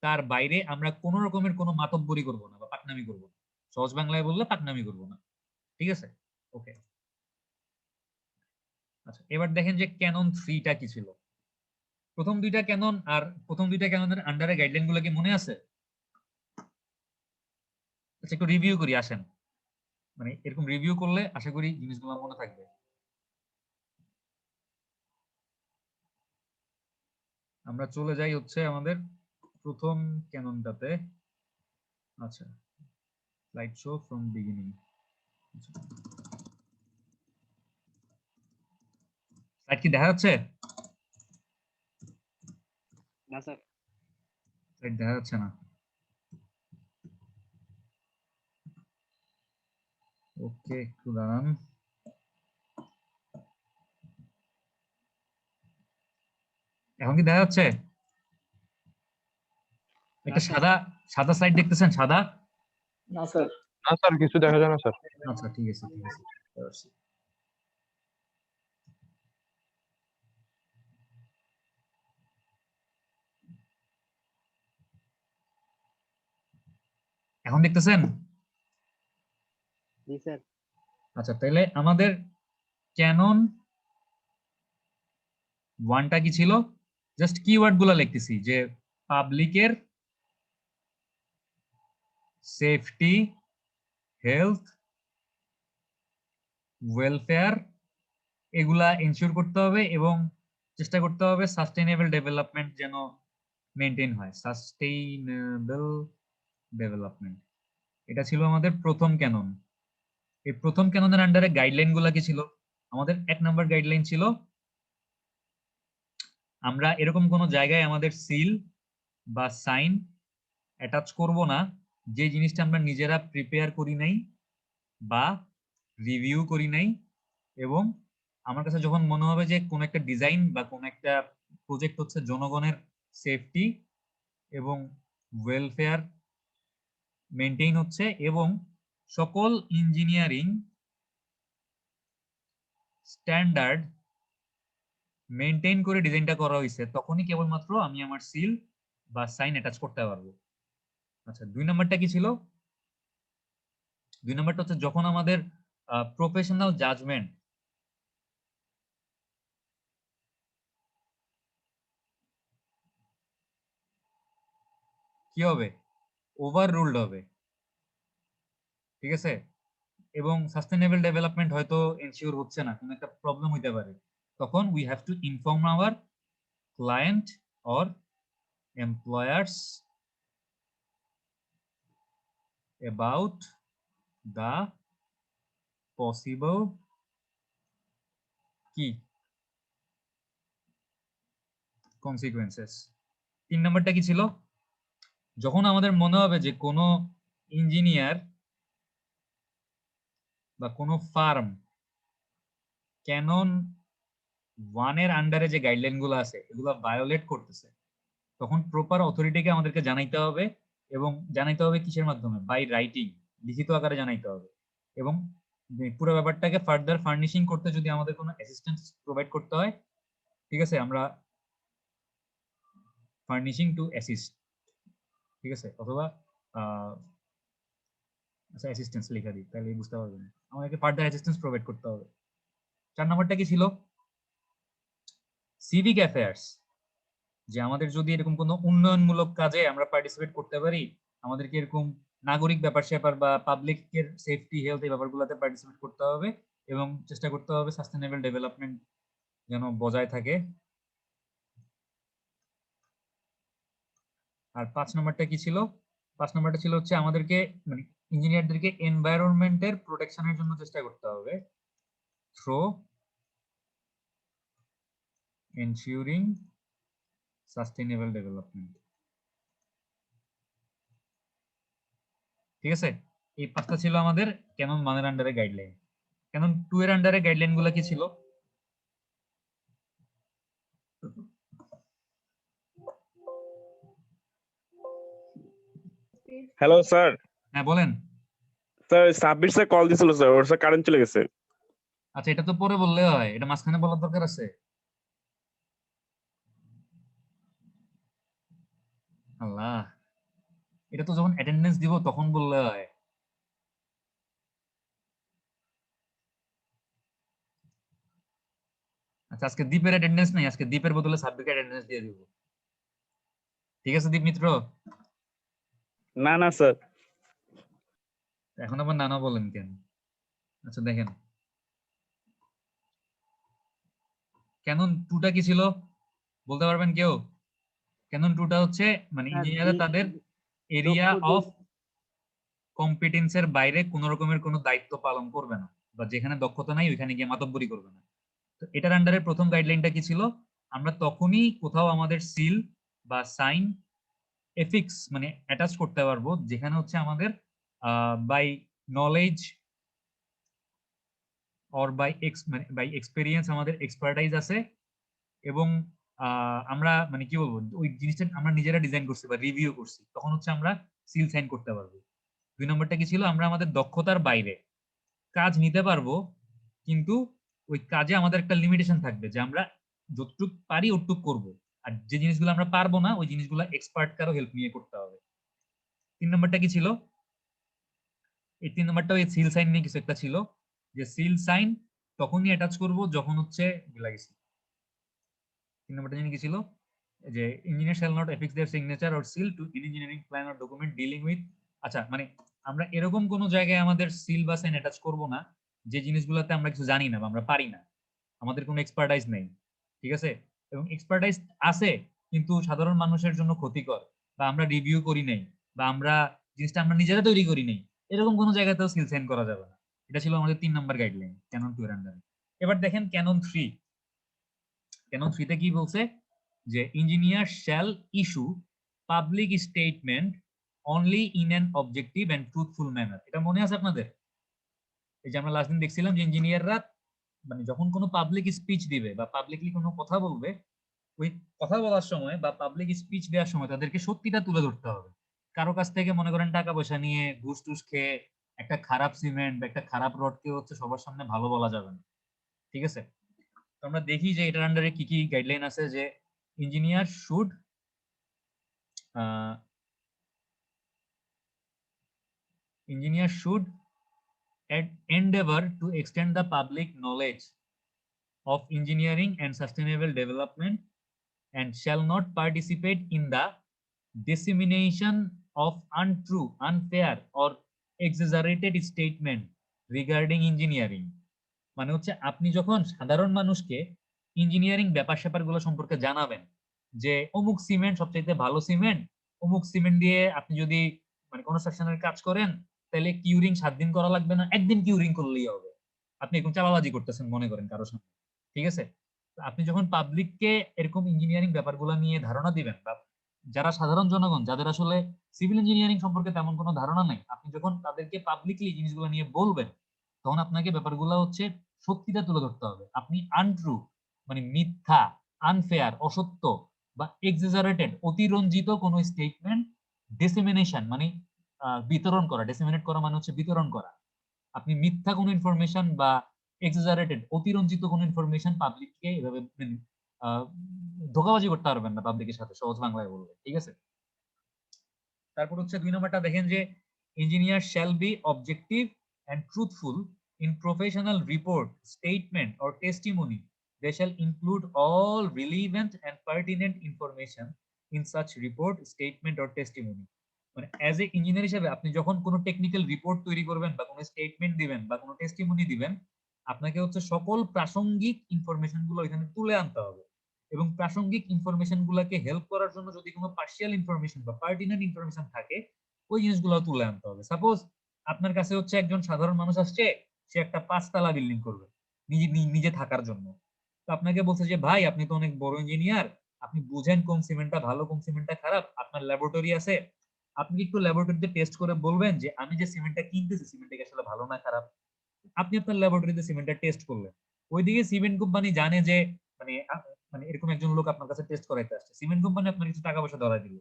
তার বাইরে আমরা কোনো রকমের কোনো মাতব্বরি করব না বা পাকনামি করব না। সহজ বাংলায় বললে পাকনামি করব না। ঠিক আছে, ওকে। আচ্ছা, এবার দেখেন যে ক্যানন 3টা কি ছিল। প্রথম দুইটা ক্যাননের আন্ডারে গাইডলাইন গুলো কি মনে আছে? আচ্ছা, একটু রিভিউ করি, আসেন। মানে এরকম রিভিউ করলে আশা করি জিনিসগুলো মনে থাকবে। আমরা চলে যাই হচ্ছে আমাদের প্রথম ক্যাননটাতে। আচ্ছা, slide show from beginning. Slide কি দেখা যাচ্ছে? না স্যার। স্লাইড দেখা যাচ্ছে না। ওকে, একটু দাঁড়ান। এখন কি দেখা যাচ্ছে? একটা স্যার। সাদা সাদা স্লাইড দেখতেছেন? সাদা। না স্যার। না স্যার, কিছু দেখা যায় না স্যার। আচ্ছা, ঠিক আছে ঠিক আছে, বুঝতে পারছি। এখন দেখতেছেন? জি স্যার। আচ্ছা, তাহলে আমাদের ক্যানন 1টা কি ছিল? জাস্ট কিওয়ার্ড গুলা লিখতেছি যে পাবলিকের সেফটি, হেলথ, ওয়েলফেয়ার এগুলা এনশিওর করতে হবে এবং চেষ্টা করতে হবে সাস্টেইনেবল ডেভেলপমেন্ট যেন মেনটেন হয়। সাস্টেইনেবল ডেভেলপমেন্ট, এটা ছিল আমাদের প্রথম ক্যানন। এই প্রথম ক্যাননের আন্ডারে গাইডলাইন গুলা কি ছিল? আমাদের 1 নাম্বার গাইডলাইন ছিল আমরা এরকম কোনো জায়গায় আমাদের সিল বা সাইন অ্যাটাচ করব না যে জিনিসটা আমরা নিজেরা প্রিপেয়ার করি নাই বা রিভিউ করি নাই, এবং আমার কাছে যখন মনে হবে যে কোন একটা ডিজাইন বা কোন একটা প্রজেক্ট হচ্ছে জনগণের সেফটি এবং ওয়েলফেয়ার মেনটেইন হচ্ছে এবং সকল ইঞ্জিনিয়ারিং স্ট্যান্ডার্ড মেনটেইন করে ডিজাইনটা করা হয়েছে, তখনই কেবলমাত্র আমি আমার সিল বা সাইন অ্যাটাচ করতে পারবো। আচ্ছা, 2 নাম্বারটা কি ছিল? 2 নাম্বারটা হচ্ছে যখন আমাদের প্রফেশনাল জাজমেন্ট কি হবে? ওভার রুলড হবে। ঠিক আছে, এবং সাস্টেনেবল ডেভেলপমেন্ট হয়তো এনশিওর হচ্ছে না, কোনো একটা প্রবলেম হইতে পারে, তখন we have to inform our client or employers about the possible কি কনসিকুয়েন্সেস। 3 নাম্বারটা কি ছিল? যখন আমাদের মনে হবে যে কোনো ইঞ্জিনিয়ার বা কোনো ফার্ম ক্যানন 1 এর আন্ডারে যে গাইডলাইন গুলো আছে এগুলো ভায়োলেট করতেছে, তখন প্রপার অথরিটিকে আমাদেরকে জানাইতে হবে, এবং জানাইতে হবে কিসের মাধ্যমে? বাই রাইটিং, লিখিত আকারে জানাইতে হবে। এবং পুরো ব্যাপারটাকে ফার্দার ফার্নিশিং করতে যদি আমাদের কোনো অ্যাসিস্ট্যান্স প্রোভাইড করতে হয়, ঠিক আছে, আমরা ফার্নিশিং টু অ্যাসিস্ট, ঠিক আছে, অথবা আচ্ছা অ্যাসিস্ট্যান্স লেখা দিই তাহলে বুঝতে পারবেন, আমাদেরকে ফার্দার অ্যাসিস্ট্যান্স প্রোভাইড করতে হবে। 4 নাম্বারটা কি ছিল? সিভিক অ্যাফেয়ার্স, যে আমাদের যদি এরকম কোনো উন্নয়নমূলক কাজে আমরা পার্টিসিপেট করতে পারি, আমাদেরকে এরকম নাগরিক ব্যাপার স্যাপার বা পাবলিকের সেফটি হেলথ এই ব্যাপারগুলোতে পার্টিসিপেট করতে হবে এবং চেষ্টা করতে হবে সাস্টেনেবল ডেভেলপমেন্ট যেন বজায় থাকে। আর 5 নাম্বারটা কি ছিল? 5 নাম্বারটা ছিল হচ্ছে আমাদেরকে মানে ইঞ্জিনিয়ারদেরকে এনভায়রনমেন্টের প্রোটেকশনের জন্য চেষ্টা করতে হবে থ্রু এনশিওরিং সাস্টেনেবল ডেভেলপমেন্ট। ঠিক আছে, এই 5টা ছিল আমাদের ক্যানন 1 এর আন্ডারে গাইডলাইন। ক্যানন 2 এর আন্ডারে গাইডলাইন গুলো কি ছিল? Hello sir. হ্যাঁ বলেন। স্যার সাব্বির স্যার কল দিছিল স্যার, ওর স্যার কারেন্ট চলে গেছে। আচ্ছা, এটা তো পরে বললে হয়, এটা মাঝখানে বলার দরকার আছে? আল্লাহ, এটা তো যখন অ্যাটেন্ডেন্স দিব তখন বললে হয়। আচ্ছা, আজকে দীপের অ্যাটেন্ডেন্স নেই, আজকে দীপের বদলে সাব্বিরকে অ্যাটেন্ডেন্স দিয়ে দিব। ঠিক আছে দীপ মিত্র? না না স্যার। এখন আবার নানা বলেন কেন? আচ্ছা দেখেন, ক্যানন 2টা কি ছিল বলতে পারবেন কেউ? ক্যানন 2টা হচ্ছে মানে ইঞ্জিনিয়াররা তাদের এরিয়া অফ কম্পিটেন্সের বাইরে কোনো রকমের কোনো দায়িত্ব পালন করবে না, বা যেখানে দক্ষতা নাই ওইখানে গিয়ে মাতব্বরি করবে না। তো এটার আন্ডারে প্রথম গাইডলাইনটা কি ছিল? আমরা তখনই কোথাও আমাদের সিল বা সাইন এফিক্স মানে অ্যাটাচ করতে পারবো যেখানে হচ্ছে আমাদের বাই নলেজ অর বাই মানে বাই এক্সপেরিয়েন্স আমাদের এক্সপার্টাইজ আছে, এবং আমরা মানে কি বলবো ওই জিনিসটা আমরা নিজেরা ডিজাইন করছি বা রিভিউ করছি, তখন হচ্ছে আমরা সিল সাইন করতে পারবো। 2 নম্বরটা কি ছিল? আমরা আমাদের দক্ষতার বাইরে কাজ নিতে পারবো, কিন্তু ওই কাজে আমাদের একটা লিমিটেশন থাকবে যে আমরা যতটুক পারি ওটুক করব, আর যে জিনিসগুলো আমরা পারবো না ওই জিনিসগুলো এক্সপার্ট কারো হেল্প নিয়ে করতে হবে। 3 নম্বরটা কি ছিল? এই 3 নম্বরটা ওই সিল সাইন নিয়ে কিছু একটা ছিল, যে সিল সাইন তখনই অ্যাটাচ করব যখন হচ্ছে লাগেছে। 3 নম্বরটা জানি কি ছিল? যে engineer shall not affix their signature or seal to any engineering plan or document dealing with. আচ্ছা, মানে আমরা এরকম কোন জায়গায় আমাদের সিল বা সাইন অ্যাটাচ করব না যে জিনিসগুলোতে আমরা কিছু জানি না বা আমরা পারি না, আমাদের কোনো এক্সপার্টাইজ নেই। ঠিক আছে? এবং এক্সপার্টাইজ আছে কিন্তু সাধারণ মানুষের জন্য ক্ষতিকর, বা আমরা রিভিউ করি নাই, বা আমরা জিনিসটা আমরা নিজেরা তৈরি করি নাই, এরকম কোনো জায়গাতেও সিল সাইন করা যাবে না। এটা ছিল আমাদের 3 নাম্বার গাইডলাইন ক্যানন 2 এর আন্ডারে। এবার দেখেন ক্যানন 3। ক্যানন 3 তে কি বলছে? যে engineer shall issue public statement only in an objective and truthful manner. এটা মনে আছে আপনাদের? এই যে আমরা লাস্ট দিন দেখছিলাম যে ইঞ্জিনিয়াররা মানে যখন কোনো পাবলিক স্পিচ দিবে বা পাবলিকলি কোনো কথা বলবে, ওই কথা বলার সময় বা পাবলিক স্পিচ দেওয়ার সময় তাদেরকে সত্যিটা তুলে ধরতে হবে। কারো কাছ থেকে মনে করেন টাকা পয়সা নিয়ে ঘুষ টুস খেয়ে একটা খারাপ সিমেন্ট বা একটা খারাপ রডকে হচ্ছে সবার সামনে ভালো বলা যাবে না। ঠিক আছে? তো আমরা দেখি যে এটার আন্ডারে কি কি গাইডলাইন আছে, যে engineer should engineers should endeavor to extend the public knowledge of engineering and sustainable development and shall not participate in the dissemination of untrue, unfair or exaggerated statement regarding engineering। মানে হচ্ছে আপনি যখন সাধারণ মানুষকে engineering ব্যাপার স্যাপারগুলো সম্পর্কে জানাবেন, যে অমুক সিমেন্ট সবচাইতে ভালো সিমেন্ট, অমুক সিমেন্ট দিয়ে আপনি যদি মানে কনস্ট্রাকশনের কাজ করেন তাহলে কিউরিং 7 দিন করা লাগবে না, একদিন কিউরিং করলেই হবে। আপনি এরকম চাপাবাজি করতেছেন মনে করেন কারোর সামনে। ঠিক আছে? তো আপনি যখন পাবলিককে এরকম ইঞ্জিনিয়ারিং ব্যাপারগুলো নিয়ে ধারণা দিবেন, বা যারা সাধারণ জনগণ যাদের আসলে সিভিল ইঞ্জিনিয়ারিং সম্পর্কে তেমন কোনো ধারণা নেই, আপনি যখন তাদেরকে পাবলিকলি জিনিসগুলো নিয়ে বলবেন, তখন আপনাকে ব্যাপারগুলো হচ্ছে সত্যিটা তুলে ধরতে হবে। আপনি আনট্রু মানে মিথ্যা, আনফেয়ার অসত্য বা এক্সাজারেটেড অতিরঞ্জিত কোনো স্টেটমেন্ট, ডিসেমিনেশন মানে বিতরণ করা, ডিসেমিনেট করা মানে হচ্ছে বিতরণ করা। আপনি মিথ্যা কোনো ইনফরমেশন বা এক্সাজারেটেড অতিরঞ্জিত কোনো ইনফরমেশন পাবলিককে এভাবে ধোঁকাবাজি করতে পারবেন না পাবলিকের সাথে, সহজ বাংলায় বললে। ঠিক আছে? তারপর হচ্ছে 2 নম্বরটা দেখেন, যে engineer shall B objective and truthful in professional report, statement or testimony. They shall include all relevant and pertinent information in such report, statement or testimony. মানে অ্যাজ এ ইঞ্জিনিয়ার হিসেবে আপনি যখন কোনো টেকনিক্যাল রিপোর্ট তৈরি করবেন বা কোনো statement দিবেন বা কোনো টেস্টিমনি দিবেন, আপনাকে হচ্ছে সকল প্রাসঙ্গিক ইনফরমেশন গুলো এখানে তুলে আনতে হবে, এবং প্রাসঙ্গিক ইনফরমেশন গুলাকে হেল্প করার জন্য যদি কোনো পার্শিয়াল ইনফরমেশন বা পার্টিনেন্ট ইনফরমেশন থাকে ওই জিনিসগুলো তুলে আনতে হবে। সাপোজ আপনার কাছে হচ্ছে একজন সাধারণ মানুষ আসছে, সে একটা 5 তলা বিল্ডিং করবে নিজে নিজে থাকার জন্য। তো আপনাকে বলছে যে ভাই আপনি তো অনেক বড় ইঞ্জিনিয়ার, আপনি বুঝেন কোন সিমেন্টটা ভালো কোন সিমেন্টটা খারাপ, আপনার ল্যাবরেটরি আছে, আপনি একটু ল্যাবরেটরিতে টেস্ট করে বলবেন যে আমি যে সিমেন্টটা কিনতেছি সিমেন্টটা আসলে ভালো না খারাপ। আপনি আপনার ল্যাবরেটরিতে সিমেন্টটা টেস্ট করলেন, ওইদিকে সিমেন্ট কোম্পানি জানে যে মানে মানে এরকম একজন লোক আপনার কাছে টেস্ট করাইতে আসছে, সিমেন্ট কোম্পানি আপনার কিছু টাকা পয়সা ধরাই দিল।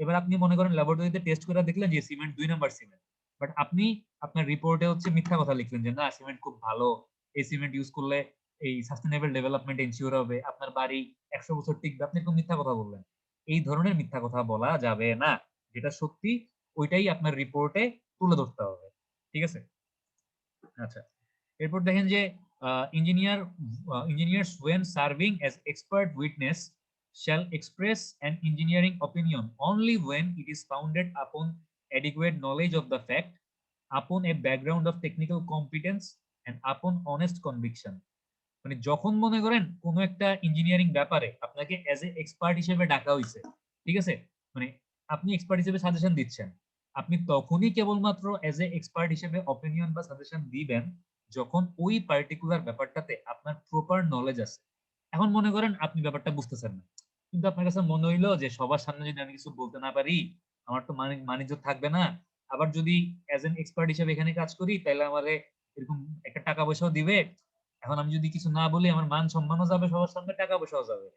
এবার আপনি মনে করেন ল্যাবরেটরিতে টেস্ট করে দেখলেন যে সিমেন্ট 2 নাম্বার সিমেন্ট, বাট আপনি আপনার রিপোর্টে হচ্ছে মিথ্যা কথা লিখলেন যে না সিমেন্ট খুব ভালো, এই সিমেন্ট ইউজ করলে এই সাস্টেনেবল ডেভেলপমেন্ট এনশিওর হবে, আপনার বাড়ি 100 বছর টিকবে, আপনি এরকম মিথ্যা কথা বললেন। এই ধরনের মিথ্যা কথা বলা যাবে না, যেটা সত্যি ওইটাই আপনার রিপোর্টে তুলে ধরতে হবে, ঠিক আছে? আচ্ছা, এরপর দেখেন যে engineers when serving as expert witness shall express an engineering opinion only when it is founded upon adequate knowledge of the fact, upon a background of technical competence and upon honest conviction। মানে যখন মনে করেন কোনো একটা engineering ব্যাপারে আপনাকে as a expert হিসেবে ডাকা হয়েছে, ঠিক আছে, মানে আপনি এক্সপার্ট হিসেবে সাজেশন দিচ্ছেন, আপনি তখনই কেবলমাত্র অ্যাজ এ এক্সপার্ট হিসেবে অপিনিয়ন বা সাজেশন দিবেন যখন ওই পার্টিকুলার ব্যাপারটাতে আপনার প্রপার নলেজ আছে। এখন মনে করেন আপনি ব্যাপারটা বুঝতেছেন না, কিন্তু আপনার কাছে মনে হইলো যে সবার সামনে যদি আমি কিছু বলতে না পারি আমার তো মানিজ্য থাকবে না, আবার যদি অ্যাজ এন এক্সপার্ট হিসেবে এখানে কাজ করি তাহলে আমারে এরকম একটা টাকা পয়সাও দিবে, এখন আমি যদি কিছু না বলি আমার মান সম্মানও যাবে, সবার সামনে টাকা পয়সাও যাবে,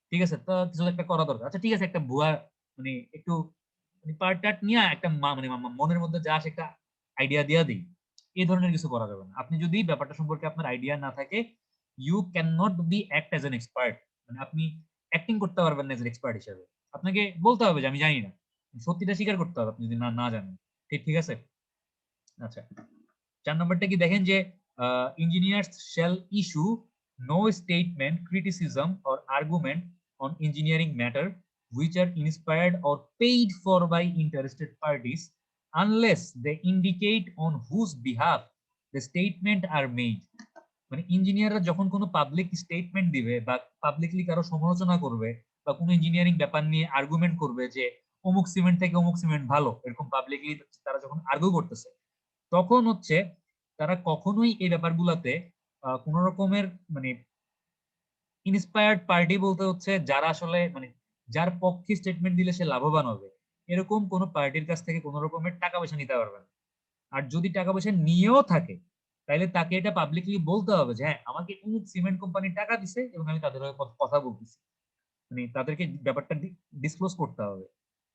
ঠিক আছে, তো কিছু একটা করা দরকার। আচ্ছা ঠিক আছে, একটা ভুয়া মানে একটু পার্ট টার্ট নিয়ে একটা মনের মধ্যে যা আসে একটা আইডিয়া দিয়া দিই, এই ধরনের কিছু করা যাবে না। আপনি যদি ব্যাপারটা সম্পর্কে আপনার আইডিয়া না থাকে, you can not be act as an expert, মানে আপনি অ্যাক্টিং করতে পারবেন না এজ এন এক্সপার্ট হিসেবে। আপনাকে বলতে হবে যে আমি জানি না, সত্যিটা স্বীকার করতে হবে আপনি যদি না জানেন, ঠিক আছে? আচ্ছা, 4 নম্বরটা কি দেখেন যে engineers shall issue no statement, criticism or argument on engineering matter which are inspired or paid for by interested parties unless they indicate on whose behalf the statement are made। মানে ইঞ্জিনিয়াররা যখন কোনো পাবলিক স্টেটমেন্ট দিবে বা publicly কারো সমালোচনা করবে বা কোনো ইঞ্জিনিয়ারিং ব্যাপার নিয়ে আর্গুমেন্ট করবে যে অমুক সিমেন্ট থেকে অমুক সিমেন্ট ভালো, এরকম পাবলিকলি তারা যখন আর্গু করতেছে, তখন হচ্ছে তারা কখনোই এই ব্যাপারগুলোতে কোন রকমের মানে ইন্সপায়ার্ড পার্টি বলতে হচ্ছে যারা আসলে মানে যার পক্ষে স্টেটমেন্ট দিলে সে লাভবান হবে, এরকম কোন পার্টির কাছ থেকে কোন রকমের টাকা পয়সা নিতে পারবে না। আর যদি টাকা পয়সা নিয়েও থাকে তাহলে তাকে এটা পাবলিকলি বলতে হবে যে হ্যাঁ আমাকে অমুক সিমেন্ট কোম্পানি টাকা দিছে এবং আমি তাদের হয়ে কথা বলতেছি, মানে তাদেরকে ব্যাপারটা ডিসক্লোজ করতে হবে,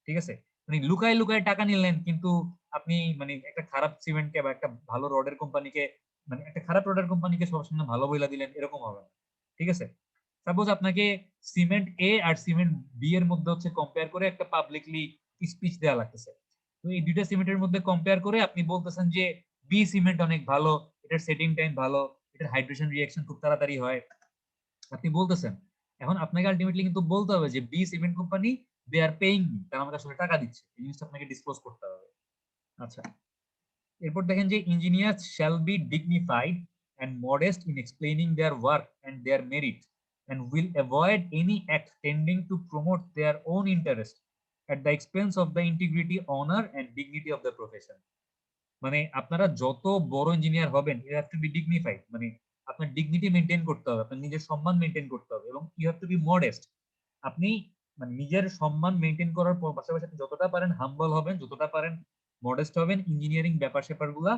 ঠিক আছে? মানে লুকায় লুকায় টাকা নিলেন কিন্তু আপনি মানে একটা খারাপ সিমেন্টকে বা একটা ভালো রডের কোম্পানিকে, মানে একটা খারাপ রডের কোম্পানিকে সবার সামনে ভালো বইলা দিলেন, এরকম হবে না, ঠিক আছে? সাপোজ আপনাকে সিমেন্ট এ আর সিমেন্ট বি এর মধ্যে হচ্ছে কম্পেয়ার করে একটা পাবলিকলি স্পিচ দেওয়া লাগতেছে, তো এই দুইটা সিমেন্টের মধ্যে কম্পেয়ার করে আপনি বলতেছেন যে বি সিমেন্ট অনেক ভালো, এটার সেটিং টাইম ভালো, এটার হাইড্রেশন রিঅ্যাকশন খুব তাড়াতাড়ি হয়, আপনি বলতেছেন। এখন আপনাকে আলটিমেটলি কিন্তু বলতে হবে যে B cement company they are paying me, তারা আমাকে আসলে টাকা দিচ্ছে, এই জিনিসটা আপনাকে ডিসক্লোজ করতে হবে। আচ্ছা, এরপর দেখেন যে engineers shall be dignified and modest in explaining their work and their merit and will avoid any act tending to promote their own interest at the expense of the integrity, honor and dignity of the profession। মানে আপনারা যত বড় engineer হবেন you have to be dignified, মানে আপনার dignity maintain করতে হবে, আপনার নিজের সম্মান মেনটেন করতে হবে এবং you have to be modest. আপনি মানে নিজের সম্মান মেনটেন করার পাশাপাশি আপনি যতটা পারেন হাম্বল হবেন, যতটা পারেন মডেস্ট হবেন ইঞ্জিনিয়ারিং ব্যাপার স্যাপার গুলা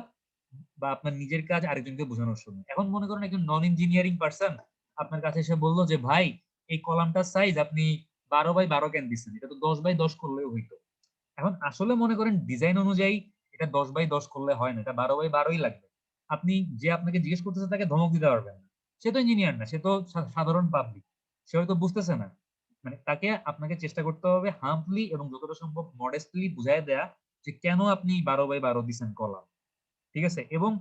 বা আপনার নিজের কাজ আরেকজনকে বোঝানোর সময়। এখন মনে করেন একজন নন ইঞ্জিনিয়ারিং পার্সন আপনার কাছে এসে বললো যে ভাই এই কলামটার সাইজ আপনি 12x12 কেন দিচ্ছেন, এটা তো 10x10 করলেও হইতো। এখন আসলে মনে করেন ডিজাইন অনুযায়ী এটা 10x10 করলে হয় না, এটা 12x12ই লাগবে। আপনি যে আপনাকে জিজ্ঞেস করতেছে তাকে ধমক দিতে পারবেন না, সে তো ইঞ্জিনিয়ার না, সে তো সাধারণ পাবলিক, সে হয়তো বুঝতেছে না। মানে তাকে আপনাকে চেষ্টা করতে হবে হাম্বলি এবং যতটা সম্ভব মডেস্টলি বুঝাই দেয়া যে কেন আপনি 12x12 দিচ্ছেন কলাম, ঠিক আছে? এবং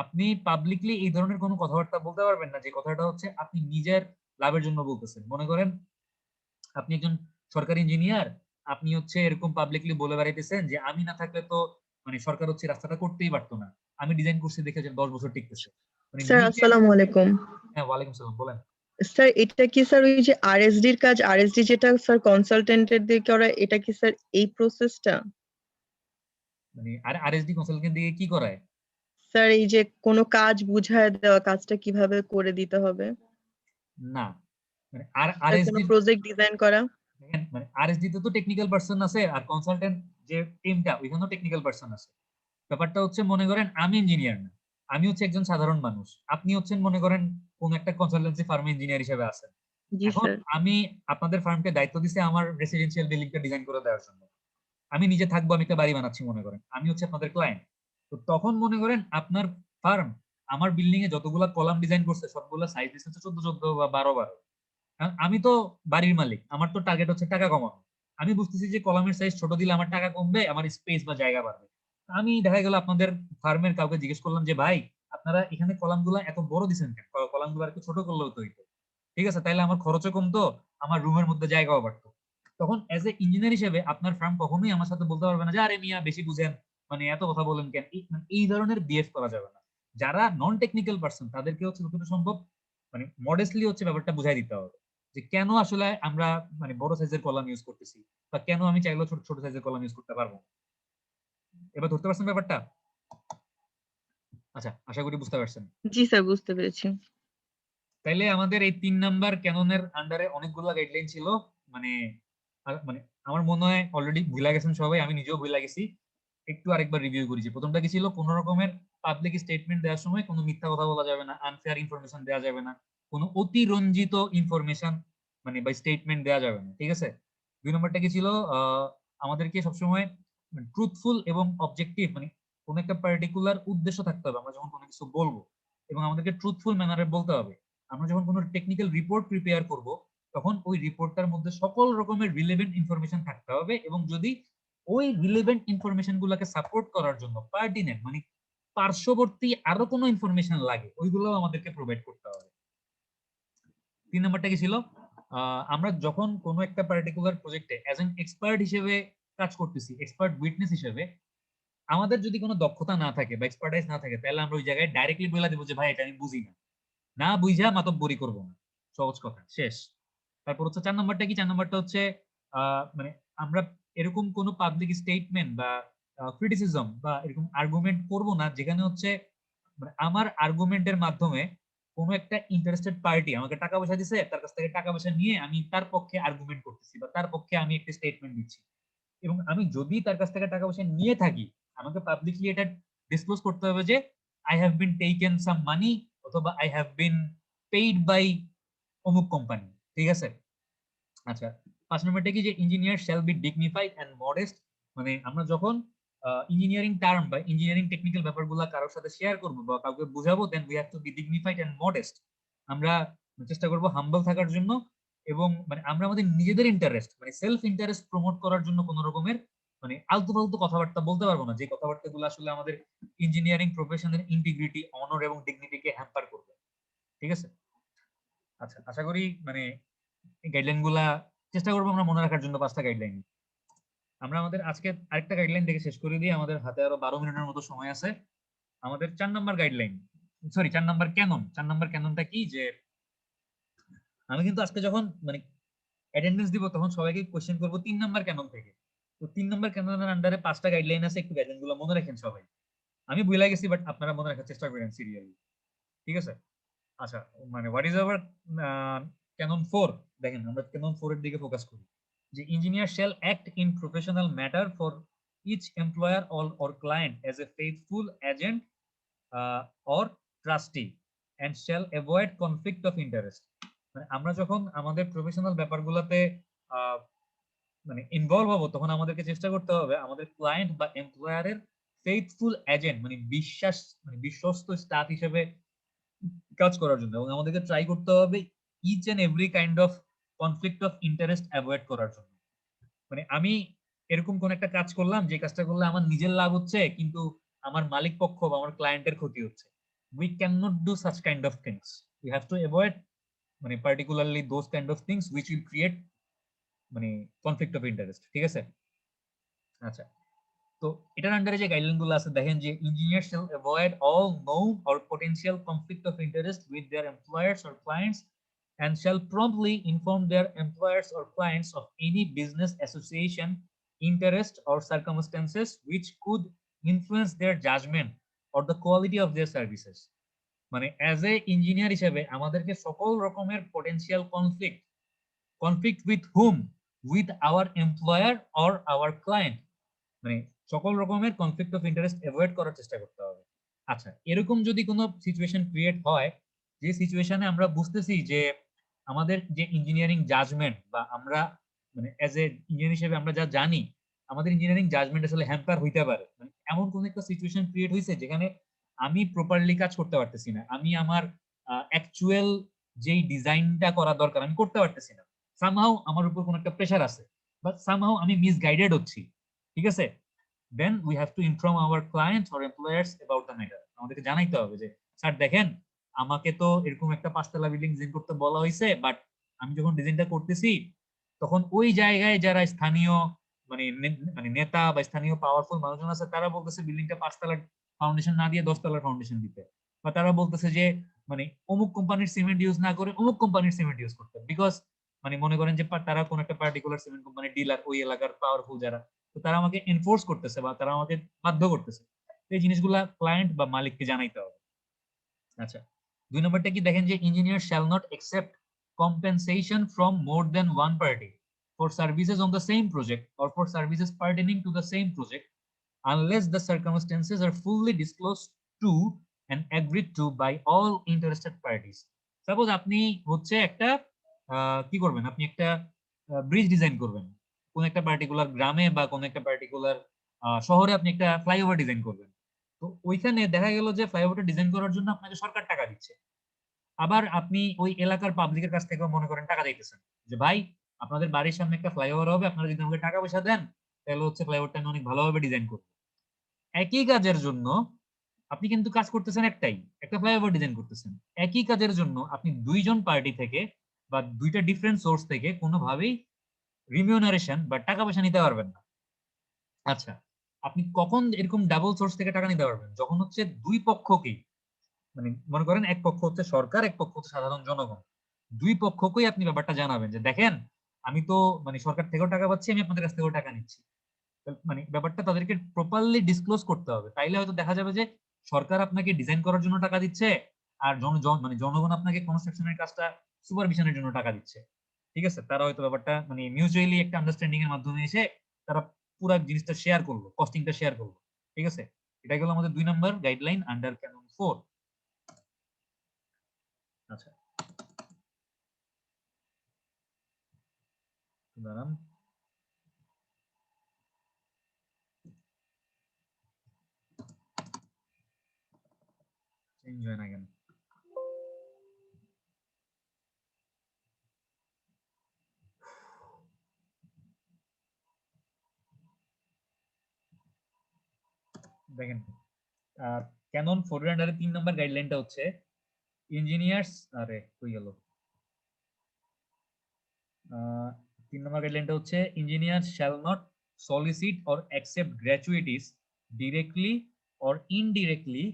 আপনি পাবলিকলি এই ধরনের কোনো কথাবার্তা বলতে পারবেন না যে কথাটা হচ্ছে আপনি নিজের লাভের জন্য বলতেছেন। মনে করেন আপনি একজন সরকারি ইঞ্জিনিয়ার, আপনি হচ্ছে এরকম পাবলিকলি বলে বেড়াইতেছেন যে আমি না থাকলে তো মানে সরকার হচ্ছে রাস্তাটা করতেই পারতো না, আমি ডিজাইন করছি দেখে যে 10 বছর টিকতেছে। মানে স্যার আসসালামু আলাইকুম। হ্যাঁ, ওয়ালাইকুম সালাম, বলেন। স্যার এটা কি স্যার ওই যে আরএসডি এর কাজ, আরএসডি যেটা স্যার কনসালটেন্টের দিয়ে করা, এটা কি স্যার এই প্রসেসটা? মানে আরএসডি কনসালটেন্ট দিয়ে কি করায়? স্যার এই যে কোনো কাজ বুঝায় দেওয়া, কাজটা কিভাবে করে দিতে হবে, না, মানে কোনো আরএসডি প্রজেক্ট ডিজাইন করা? দেখেন, মানে আরএসডি তে তো টেকনিক্যাল পারসন আছে আর কনসালটেন্ট যে টিমটা ওইখানেও টেকনিক্যাল পারসন আছে। ব্যাপারটা হচ্ছে মনে করেন আমি ইঞ্জিনিয়ার না, আমি হচ্ছে একজন সাধারণ মানুষ, আপনি হচ্ছেন মনে করেন কোন একটা কনসালটেন্সি ফার্মে ইঞ্জিনিয়ার হিসেবে আছেন। জি এখন স্যার। আমি আপনাদের ফার্মকে দায়িত্ব দিছি আমার রেসিডেন্সিয়াল বিল্ডিংটা ডিজাইন করে দেওয়ার জন্য, আমি নিজে থাকবো, আমি একটা বাড়ি বানাচ্ছি, মনে করেন আমি হচ্ছে আপনাদের ক্লায়েন্ট। তো তখন মনে করেন আপনার ফার্ম আমার বিল্ডিং এ যতগুলা কলাম ডিজাইন করছে সবগুলা সাইজ দিচ্ছে 14x14 বা 12x12। আমি তো বাড়ির মালিক, আমার তো টার্গেট হচ্ছে টাকা কমানো, আমি বুঝতেছি যে কলামের সাইজ ছোট দিলে আমার টাকা কমবে, আমার স্পেস বা জায়গা বাড়বে। আমি দেখা গেল আপনাদের ফার্মের কাউকে জিজ্ঞেস করলাম যে ভাই আপনারা এখানে কলামগুলো এত বড় দিচ্ছেন কেন, কলামগুলো একটু ছোট করলেও তো হইতো, ঠিক আছে, তাইলে আমার খরচও কমতো, আমার রুমের মধ্যে জায়গাও বাড়তো। তখন এজ এ ইঞ্জিনিয়ার হিসেবে আপনার ফার্ম কখনোই আমার সাথে বলতে পারবে না যে আরে মিয়া বেশি বুঝেন, মানে এত কথা বলেন কেন, এই ধরনের বিহেভ করা যাবে না। যারা নন টেকনিক্যাল পার্সন তাদেরকে হচ্ছে যতটা সম্ভব মানে মডেস্টলি হচ্ছে ব্যাপারটা বুঝাই দিতে হবে যে কেন আসলে আমরা মানে বড় সাইজের কলাম ইউজ করতেছি বা কেন আমি চাইলেও ছোট ছোট সাইজের কলাম ইউজ করতে পারবো। এবার ধরতে পারছেন ব্যাপারটা? আচ্ছা, আশা করি বুঝতে পারছেন। জি স্যার, বুঝতে পেরেছি। তাইলে আমাদের এই 3 নাম্বার ক্যাননের আন্ডারে অনেকগুলো গাইডলাইন ছিল, মানে মানে আমার মনে হয় অলরেডি ভুলে গেছেন সবাই, আমি নিজেও ভুলে গেছি, একটু আরেকবার রিভিউ করি। যে প্রথমটা কি ছিল, কোন রকমের পাবলিক স্টেটমেন্ট দেওয়ার সময় কোনো মিথ্যা কথা বলা যাবে না, আনফেয়ার ইনফরমেশন দেওয়া যাবে না, কোনো অতিরঞ্জিত ইনফরমেশন মানে বাই স্টেটমেন্ট দেওয়া যাবে না, ঠিক আছে। 2 নম্বরটা কি ছিল, আমাদেরকে সবসময় ট্রুথফুল এবং অবজেক্টিভ, মানে কোন একটা পার্টিকুলার উদ্দেশ্য থাকতে হবে আমরা যখন কোনো কিছু বলবো, এবং আমাদেরকে ট্রুথফুল ম্যানারে বলতে হবে। আমরা যখন কোনো টেকনিক্যাল রিপোর্ট প্রিপেয়ার করব তখন ওই রিপোর্টটার মধ্যে সকল রকমের রিলেভেন্ট ইনফরমেশন থাকতে হবে, এবং যদি ওই রিলেভেন্ট ইনফরমেশন গুলাকে সাপোর্ট করার জন্য পার্টিনেন্ট মানে পার্শ্ববর্তী আরো কোনো ইনফরমেশন লাগে ওইগুলো আমাদেরকে প্রোভাইড করতে হবে। 3 নম্বরটা কি ছিল, আমরা যখন কোনো একটা পার্টিকুলার প্রজেক্টে অ্যাজ এন এক্সপার্ট হিসেবে কাজ করতেছি, এক্সপার্ট উইটনেস হিসেবে, আমাদের যদি কোনো দক্ষতা না থাকে বা এক্সপার্টাইজ না থাকে তাহলে আমরা ওই জায়গায় ডাইরেক্টলি বলে দেবো যে ভাই এটা আমি বুঝি না, না বুঝা মাতব্বরি করবো না, সহজ কথা, শেষ। তারপর হচ্ছে 4 নম্বরটা কি, 4 নম্বরটা হচ্ছে মানে আমরা এরকম কোনো পাবলিক স্টেটমেন্ট বা ক্রিটিসিজম বা এরকম আর্গুমেন্ট করব না যেখানে হচ্ছে মানে আমার আর্গুমেন্টের মাধ্যমে কোনো একটা ইন্টারেস্টেড পার্টি আমাকে টাকা পয়সা দিছে, তার কাছ থেকে টাকা পয়সা নিয়ে আমি তার পক্ষে আর্গুমেন্ট করতেছি বা তার পক্ষে আমি একটা স্টেটমেন্ট দিচ্ছি। এবং আমি যদি তার কাছ থেকে টাকা পয়সা নিয়ে থাকি আমাকে পাবলিকলি এটা ডিসক্লোজ করতে হবে যে I have been taken some money অথবা I have been paid by অমুক কোম্পানি, ঠিক আছে। আচ্ছা, 5 নম্বরটা কি, যে engineer shall be dignified and modest, মানে আমরা যখন ইঞ্জিনিয়ারিং টার্ম বা ইঞ্জিনিয়ারিং টেকনিক্যাল ব্যাপারগুলো কারোর সাথে শেয়ার করবো বা কাউকে বুঝাবো then we have to be dignified and modest. আমরা চেষ্টা করবো হাম্বল থাকার জন্য, এবং মানে আমরা আমাদের নিজেদের ইন্টারেস্ট মানে সেলফ ইন্টারেস্ট প্রমোট করার জন্য কোনো রকমের মানে আলতু ফালতু কথাবার্তা বলতে পারবো না, যে কথাবার্তাগুলো আসলে আমাদের ইঞ্জিনিয়ারিং প্রফেশনের ইন্টিগ্রিটি, অনর এবং ডিগনিটিকে হ্যাম্পার করবে, ঠিক আছে। আচ্ছা, আশা করি মানে গাইডলাইন গুলা চেষ্টা করবো আমরা মনে রাখার জন্য। 5টা গাইডলাইন আমরা আমাদের আজকে আরেকটা গাইডলাইন দেখে শেষ করে দিই, আমাদের হাতে আরো 12 মিনিটের মতো সময় আছে। আমাদের 4 number guideline, sorry 4 number canon. 4 number ক্যাননটা কি, যে আমি কিন্তু আজকে যখন মানে অ্যাটেন্ডেন্স দিব তখন সবাইকে কোশ্চেন করব 3 নাম্বার ক্যানন থেকে। তো 3 নাম্বার ক্যাননের আন্ডারে 5টা গাইডলাইন আছে, একটু গাইডলাইন গুলো মনে রাখেন সবাই। আমি ভুলে গেছি বাট আপনারা মনে রাখার চেষ্টা করেন সিরিয়ালি, ঠিক আছে। আচ্ছা, মানে হোয়াট ইজ আওয়ার ক্যানন 4, দেখেন আমরা ক্যানন 4 এর দিকে ফোকাস করি, যে engineer shall act in professional matter for each employer or client as a faithful agent or trustee and shall avoid conflict of interest. মানে আমরা যখন আমাদের প্রফেশনাল ব্যাপারগুলোতে মানে ইনভলভ হবো তখন আমাদেরকে চেষ্টা করতে হবে আমাদের ক্লায়েন্ট বা এমপ্লয়ারের ফেইথফুল এজেন্ট মানে বিশ্বস্ত স্টাফ হিসেবে কাজ করার জন্য, এবং আমাদেরকে ট্রাই করতে হবে each and every kind of conflict of interest avoid করার জন্য। মানে আমি এরকম কোন একটা কাজ করলাম যে কাজটা করলে আমার নিজের লাভ হচ্ছে কিন্তু আমার মালিক পক্ষ বা আমার ক্লায়েন্টের ক্ষতি হচ্ছে, we cannot do such kind of things. We have to avoid মানে particularly those kind of things which will create মানে কনফ্লিক্ট অফ ইন্টারেস্ট, ঠিক আছে। আচ্ছা, তো এটার আন্ডারে যে গাইডলাইন গুলো আছে দেখেন, যে engineer shall avoid all known or potential conflict of interest with their employers or clients and shall promptly inform their employers or clients of any business association, interest or circumstances which could influence their judgment or the quality of their services. মানে as a engineer হিসেবে আমাদেরকে সকল রকমের potential conflict with hmm, with our employer or hour client, মানে সকল রকমের conflict of interest avoid করার চেষ্টা করতে হবে। আচ্ছা, এরকম যদি কোনো সিচুয়েশন ক্রিয়েট হয় যে সিচুয়েশনে আমরা বুঝতেছি যে আমাদের যে ইঞ্জিনিয়ারিং জাজমেন্ট বা আমরা মানে অ্যাজ এ ইঞ্জিনিয়ার হিসেবে আমরা যা জানি আমাদের ইঞ্জিনিয়ারিং জাজমেন্ট আসলে হ্যাম্পার হইতে পারে, মানে এমন কোন একটা সিচুয়েশন ক্রিয়েট হয়েছে যেখানে আমি প্রপারলি কাজ করতে পারতেছি না, আমি আমার অ্যাকচুয়াল যেই ডিজাইনটা করা দরকার আমি করতে পারতেছি না, সামহাউ আমার উপর কোন একটা প্রেশার আছে, বাট সামহাউ আমি মিসগাইডেড হচ্ছি, ঠিক আছে, then we have to inform our clients or employers about the matter. আমাদেরকে জানাইতে হবে যে স্যার দেখেন আমাকে তো এরকম একটা 5 তলা বিল্ডিং ডিজাইন করতে বলা হয়েছে, বাট আমি যখন ডিজাইনটা করতেছি তখন ওই জায়গায় যারা স্থানীয় মানে নেতা বা স্থানীয় পাওয়ারফুল মানুষজন আছে তারা বলতেছে বিল্ডিংটা 5 তলার ফাউন্ডেশন না দিয়ে 10 তলার ফাউন্ডেশন দিতে, বা তারা বলতেছে যে মানে অমুক কোম্পানির সিমেন্ট ইউজ না করে অমুক কোম্পানির সিমেন্ট ইউজ করতে, বিকজ মানে মনে করেন যে তারা কোন একটা পার্টিকুলার সিমেন্ট কোম্পানির ডিলার, ওই এলাকার পাওয়ারফুল যারা, তো তারা আমাকে এনফোর্স করতেছে বা তারা আমাকে বাধ্য করতেছে। এই জিনিসগুলা ক্লায়েন্ট বা মালিককে জানাইতে হবে। আচ্ছা, 2 নম্বরটা কি দেখেন যে engineer shall not accept compensation from more than one party for services on the same project or for services pertaining to the same project unless the circumstances are fully disclosed to and agreed to by all interested parties. Suppose আপনি হচ্ছে একটা কি করবেন, আপনি একটা bridge design করবেন কোন একটা পার্টিকুলার গ্রামে বা কোন একটা পার্টিকুলার শহরে, আপনি একটা ফ্লাইওভার ডিজাইন করবেন। তো ওইখানে দেখা গেল যে ফ্লাইওভারটা ডিজাইন করার জন্য আপনাকে সরকার টাকা দিচ্ছে, আবার আপনি ওই এলাকার পাবলিকের কাছ থেকে মনে করেন টাকা দিতেছেন যে ভাই আপনাদের বাড়ির সামনে একটা ফ্লাইওভার হবে, আপনারা যদি আমাকে টাকা পয়সা দেন তাহলে হচ্ছে ফ্লাইওভারটা আমি অনেক ভালোভাবে ডিজাইন করবো। একই কাজের জন্য আপনি কিন্তু কাজ করতেছেন একটাই, একটা ফ্লাইওভার ডিজাইন করতেছেন। একই কাজের জন্য আপনি 2জন পার্টি থেকে বা 2টা ডিফারেন্ট সোর্স থেকে কোনোভাবেই রিমিউনারেশন বা টাকা পয়সা নিতে পারবেন না। আচ্ছা, আপনি কখন এরকম ডাবল সোর্স থেকে টাকা নিতে পারবেন? যখন হচ্ছে 2 পক্ষকেই, মানে মনে করেন এক পক্ষ হচ্ছে সরকার, এক পক্ষ হচ্ছে সাধারণ জনগণ, 2 পক্ষকেই আপনি ব্যাপারটা জানাবেন যে দেখেন আমি তো মানে সরকার থেকেও টাকা পাচ্ছি, আমি আপনাদের কাছ থেকেও টাকা নিচ্ছি, মানে ব্যাপারটা তাদেরকে প্রপারলি ডিসক্লোজ করতে হবে। তাইলে হয়তো দেখা যাবে যে সরকার আপনাকে ডিজাইন করার জন্য টাকা দিচ্ছে আর মানে জনগণ আপনাকে কনস্ট্রাকশনের কাজটা সুপারভিশনের জন্য টাকা দিচ্ছে, ঠিক আছে। তারা হয়তো ব্যাপারটা মানে মিউচুয়ালি একটা আন্ডারস্ট্যান্ডিং এর মাধ্যমে এসে তারা পুরো জিনিসটা শেয়ার করলো, কস্টিংটা শেয়ার করলো, ঠিক আছে। এটা গেল আমাদের 2 নম্বর গাইডলাইন আন্ডার ক্যানন 4। আচ্ছা, দাঁড়ান, চেঞ্জ হয় না কেন? দেখেন ক্যানন 4 এর আন্ডারে 3 নম্বর গাইডলাইনটা হচ্ছে ইঞ্জিনিয়ার্স, আরে কই গেল, 3 নম্বর গাইডলাইনটা হচ্ছে engineers shall not solicit or accept gratuities directly or indirectly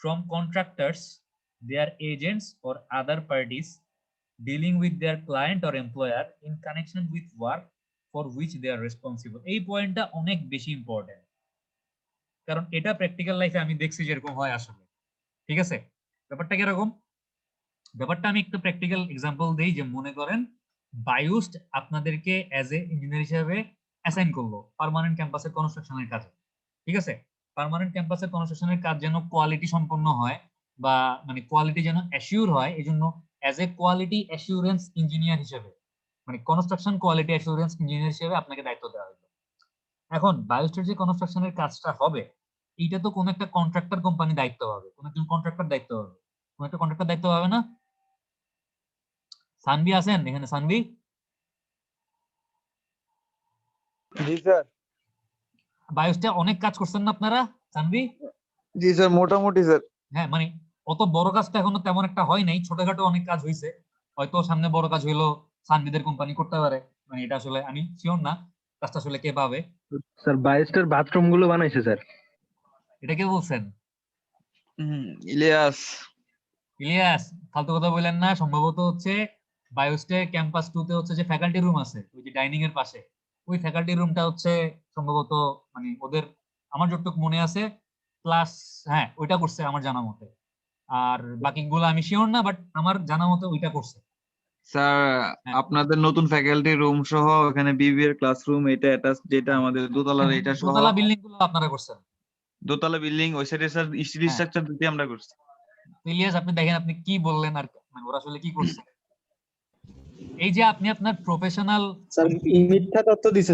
from contractors, their agents or other parties dealing with their client or employer in connection with work for which they are responsible. এই পয়েন্টটা অনেক বেশি important, কারণ এটা practical লাইফে আমি দেখছি যেরকম হয় আসলে, ঠিক আছে। ব্যাপারটা কিরকম? ব্যাপারটা আমি একটু প্র্যাকটিক্যাল এক্সাম্পল দেই, যে মনে করেন বায়োস্ট আপনাদেরকে অ্যাজ এ ইঞ্জিনিয়ার হিসেবে অ্যাসাইন করলো পার্মানেন্ট ক্যাম্পাসের কনস্ট্রাকশনের কাজে, ঠিক আছে। পার্মানেন্ট ক্যাম্পাসের কনস্ট্রাকশনের কাজ যেন কোয়ালিটি সম্পন্ন হয় বা মানে কোয়ালিটি যেন অ্যাসিওর হয়, এই জন্য as a quality assurance engineer হিসেবে, মানে কনস্ট্রাকশন কোয়ালিটি অ্যাসিওরেন্স ইঞ্জিনিয়ার হিসেবে আপনাকে দায়িত্ব দেওয়া হলো। এখন বায়োস্টের যে কনস্ট্রাকশনের কাজটা হবে, এইটা তো কোন একটা কন্ট্রাক্টর কোম্পানি দায়িত্ব পাবে, কোন একজন কন্ট্রাক্টর দায়িত্ব পাবে, কোন একটা কন্ট্রাক্টর দায়িত্ব পাবে না? সানভি আছেন এখানে? সানভি, জি স্যার। বায়োস্টে অনেক কাজ করছেন না আপনারা? সানভি, জি স্যার, মোটামুটি স্যার। হ্যাঁ, মানে অত বড় কাজটা এখনো তেমন একটা হয় নাই, ছোটখাটো অনেক কাজ হয়েছে, হয়তো সামনে বড় কাজ হইলো সানভিদের কোম্পানি করতে পারে, মানে এটা আসলে আমি শিওর না কাজটা আসলে কে পাবে। স্যার বায়োস্টার বাথরুম গুলো বানাইছে স্যার। এটা কে বলছেন? ইলিয়াস। ইলিয়াস, ফালতু কথা বললেন না। সম্ভবত হচ্ছে বায়োস্টে ক্যাম্পাস 2 তে হচ্ছে যে ফ্যাকাল্টি রুম আছে ওই যে ডাইনিং এর পাশে, ওই ফ্যাকাল্টি রুমটা হচ্ছে সম্ভবত মানে ওদের, আমার যতটুকু মনে আছে ক্লাস, হ্যাঁ ওইটা করছে আমার জানা মতে, আর বাকিগুলো আমি শিওর না, বাট আমার জানা মতে ওইটা করছে। স্যার আপনাদের নতুন ফ্যাকাল্টি রুম সহ এখানে বিবিএ এর ক্লাসরুম এটা অ্যাটাচ, যেটা আমাদের দোতলার এটা সহ দোতলা বিল্ডিং গুলো আপনারা করছেন? দোতলা বিল্ডিং ওই সাইডে স্যার স্টিল স্ট্রাকচার দিতে আমরা করছি। ইলিয়াস, আপনি দেখেন আপনি কি বললেন আর মানে ওরা আসলে কি করছে। এই যে আপনি আপনার প্রফেশনাল স্যার মিথ্যা তথ্য দিছে।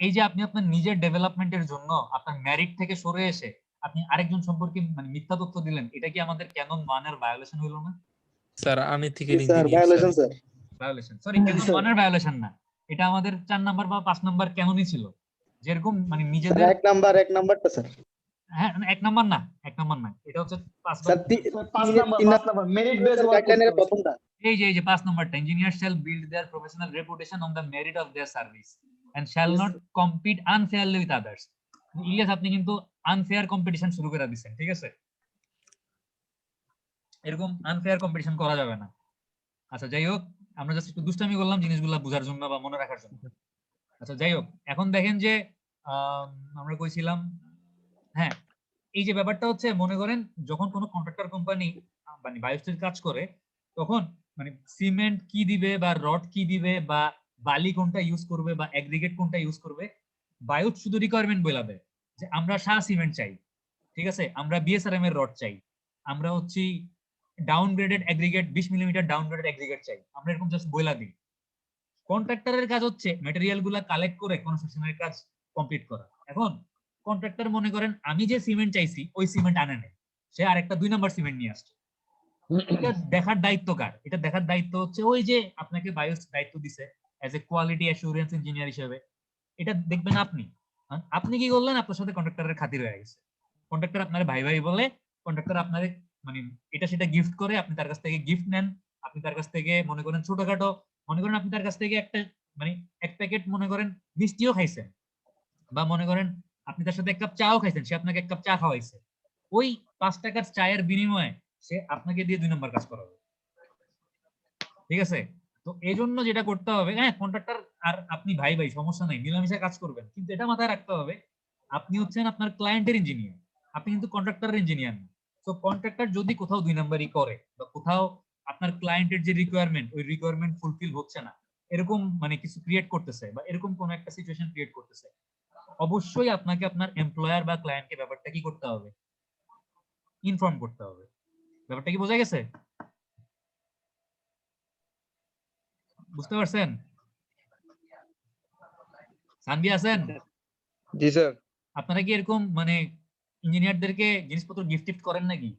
এই যে আপনি আপনার নিজের ডেভেলপমেন্টের জন্য আপনার মেরিট থেকে সরে এসে আপনি আরেকজন সম্পর্কে মানে মিথ্যা তথ্য দিলেন, এটা কি আমাদের ক্যানন 1 এর ভায়োলেশন হলো না? স্যার আমি থেকে sir violation sir. Violation, sorry canon 1 এর ভায়োলেশন না, এটা আমাদের 4 নাম্বার বা 5 নাম্বার কেমনই ছিল, যেরকম মানে নিজেদের এক নাম্বারটা স্যার। হ্যাঁ না, 1 নাম্বার না, 1 নাম্বার না, এটা হচ্ছে 5 স্যার পাঁচ নাম্বার মেরিট বেস ওয়ার্ক গাইডলাইনের প্রথমটা। এই যে 5 নাম্বারটা, engineer shall build their professional reputation on the merit of their service and shall Yes, not compete unfairly with others. Ilias আপনি কিন্তু আনফেয়ার কম্পিটিশন শুরু করে দিচ্ছেন, ঠিক আছে? এরকম আনফেয়ার কম্পিটিশন করা যাবে না। আচ্ছা যাই হোক, আমরা জাস্ট একটু দুষ্টামি করলাম জিনিসগুলো বোঝার জন্য বা মনে রাখার জন্য। আচ্ছা যাই হোক, এখন দেখেন যে আমরা কইছিলাম, হ্যাঁ এই যে ব্যাপারটা হচ্ছে, মনে করেন যখন কোনো কন্ট্রাক্টর কোম্পানি মানে বায়োস্টির কাজ করে, তখন মানে সিমেন্ট কি দিবে বা রড কি দিবে বা বালি কোনটা ইউজ করবে বা এগ্রিগেট কোনটা ইউজ করবে, বায়ুট শুধু রিকোয়ারমেন্ট বলে দেয় যে আমরা শাহ সিমেন্ট চাই, ঠিক আছে, আমরা বিএসআরএম এর রড চাই, আমরা হচ্ছে downgraded aggregate 20 millimetre downgraded aggregate চাই, আমরা এরকম জাস্ট বইলা দিই। কন্ট্রাক্টরের কাজ হচ্ছে ম্যাটেরিয়াল গুলা কালেক্ট করে কনস্ট্রাকশনের কাজ কমপ্লিট করা। এখন কন্ট্রাক্টর মনে করেন আমি যে সিমেন্ট চাইছি ওই সিমেন্ট আনে নাই, সে আরেকটা 2 নাম্বার সিমেন্ট নিয়ে আসছে। এটা দেখার দায়িত্ব কার? এটা দেখার দায়িত্ব হচ্ছে ওই যে আপনাকে বায়োস দায়িত্ব দিছে as a quality assurance engineer হিসেবে, এটা দেখবেন আপনি। আপনি কি করলেন? আপনার সাথে কন্ট্রাক্টরের খাতির হয়ে গেছে, কন্ট্রাক্টর আপনার ভাই ভাই বলে, কন্ট্রাক্টর আপনার মানে এটা সেটা গিফট করে, আপনি তার কাছ থেকে গিফট নেন, আপনি তার কাছ থেকে মনে করেন ছোটখাটো, মনে করেন আপনি তার কাছ থেকে একটা মানে 1 প্যাকেট মনে করেন মিষ্টিও খাইছেন, বা মনে করেন আপনি তার সাথে 1 কাপ চাও খাইছেন, সে আপনাকে 1 কাপ চা খাওয়াইছে, ওই 5 টাকার চায়ের বিনিময়ে সে আপনাকে দিয়ে 2 নম্বর কাজ করাবে, ঠিক আছে? তো এই জন্য যেটা করতে হবে, হ্যাঁ কন্ট্রাক্টর আর আপনি ভাই ভাই সমস্যা নাই, মিলামিশা কাজ করবেন, কিন্তু এটা মাথায় রাখতে হবে আপনি হচ্ছেন আপনার ক্লায়েন্টের ইঞ্জিনিয়ার, আপনি কিন্তু কন্ট্রাক্টরের ইঞ্জিনিয়ার না। তো কন্ট্রাক্টর যদি কোথাও 2 নাম্বারই করে বা কোথাও আপনার ক্লায়েন্টের যে রিকোয়ারমেন্ট ওই রিকোয়ারমেন্ট ফুলফিল হচ্ছে না, এরকম মানে কিছু ক্রিয়েট করতেছে বা এরকম কোন একটা সিচুয়েশন ক্রিয়েট করতেছে, অবশ্যই আপনাকে আপনার এমপ্লয়ার বা ক্লায়েন্টকে ব্যাপারটা কি করতে হবে? ইনফর্ম করতে হবে। ব্যাপারটা কি বোঝা গেছে? বুঝতে পারছেন? সানভি আছেন? জি স্যার। আপনারা কি এরকম মানে ইঞ্জিনিয়ারদেরকে জিনিসপত্র গিফট টিফট করেন নাকি?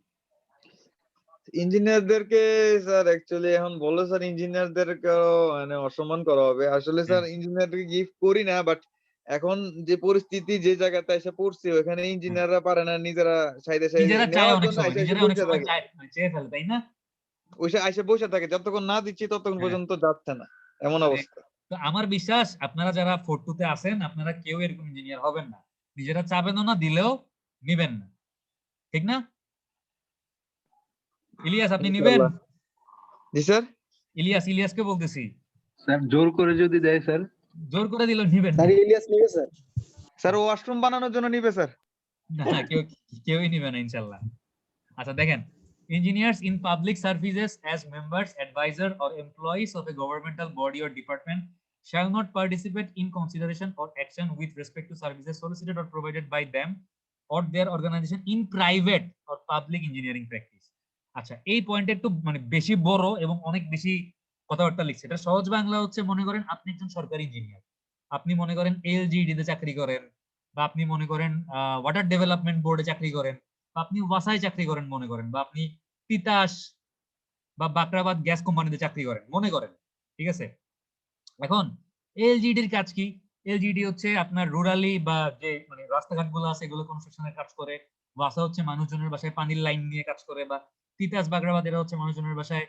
ইঞ্জিনিয়ারদেরকে স্যার অ্যাকচুয়ালি এখন বলে স্যার ইঞ্জিনিয়ারদেরকে মানে অসম্মান করা হবে। আসলে স্যার ইঞ্জিনিয়ারদেরকে গিফট করি না, বাট এখন যে পরিস্থিতি যে জায়গাতে এসে পড়ছি ওখানে ইঞ্জিনিয়াররা পারে না নিজেরা সাইডে নিজেরা চায় নেওয়ার অনেক জন্য সময়, এসে নিজেরা অনেক বসে সময় থাকে। চায় মানে চেয়ে ফেলে, তাই না? ওইসে এসে বসে থাকে, যতক্ষণ না দিচ্ছি ততক্ষণ হ্যাঁ। পর্যন্ত যাচ্ছে না, এমন মানে অবস্থা। তো আমার বিশ্বাস আপনারা যারা 4-2 তে আছেন আপনারা কেউ এরকম ইঞ্জিনিয়ার হবেন না, নিজেরা চাবেনও না, দিলেও নিবেন না, ঠিক না? ইলিয়াস আপনি নিবেন? ইনশাআল্লাহ। জি স্যার। ইলিয়াসকে বলতেছি, স্যার জোর করে যদি দেয় স্যার? জোর করে দিলেও নিবেন না। ইলিয়াস নিবে স্যার। স্যার ওয়াশরুম বানানোর জন্য নিবে স্যার। না কেউই নিবে না ইনশাআল্লাহ। আচ্ছা দেখেন, engineers in public services as members, advisor or employees of a governmental body or department shall not participate in consideration or action with respect to services solicited or provided by them or their organization in private or public engineering practice. আচ্ছা এই পয়েন্টটা একটু মানে বেশি বড় এবং অনেক বেশি কথাবার্তা লিখছে, এটা সহজ বাংলা হচ্ছে মনে করেন আপনি একজন সরকারি ইঞ্জিনিয়ার, আপনি মনে করেন এলজিইডি তে চাকরি করেন, বা আপনি মনে করেন ওয়াটার ডেভেলপমেন্ট বোর্ডে চাকরি করেন, বা আপনি ওয়াসায় চাকরি করেন মনে করেন, বা আপনি তিতাস বা বাকরাবাদ গ্যাস কোম্পানিতে চাকরি করেন মনে করেন, ঠিক আছে? এখন এলজিডির কাজ কি? এলজিডি হচ্ছে আপনার রুরালি বা যে মানে রাস্তাঘাট গুলো আছে এগুলো কনস্ট্রাকশনের কাজ করে, ওয়াসা হচ্ছে মানুষজনের বাসায় পানির লাইন নিয়ে কাজ করে, বা তিতাস বাকরাবাদ এরা হচ্ছে মানুষজনের বাসায়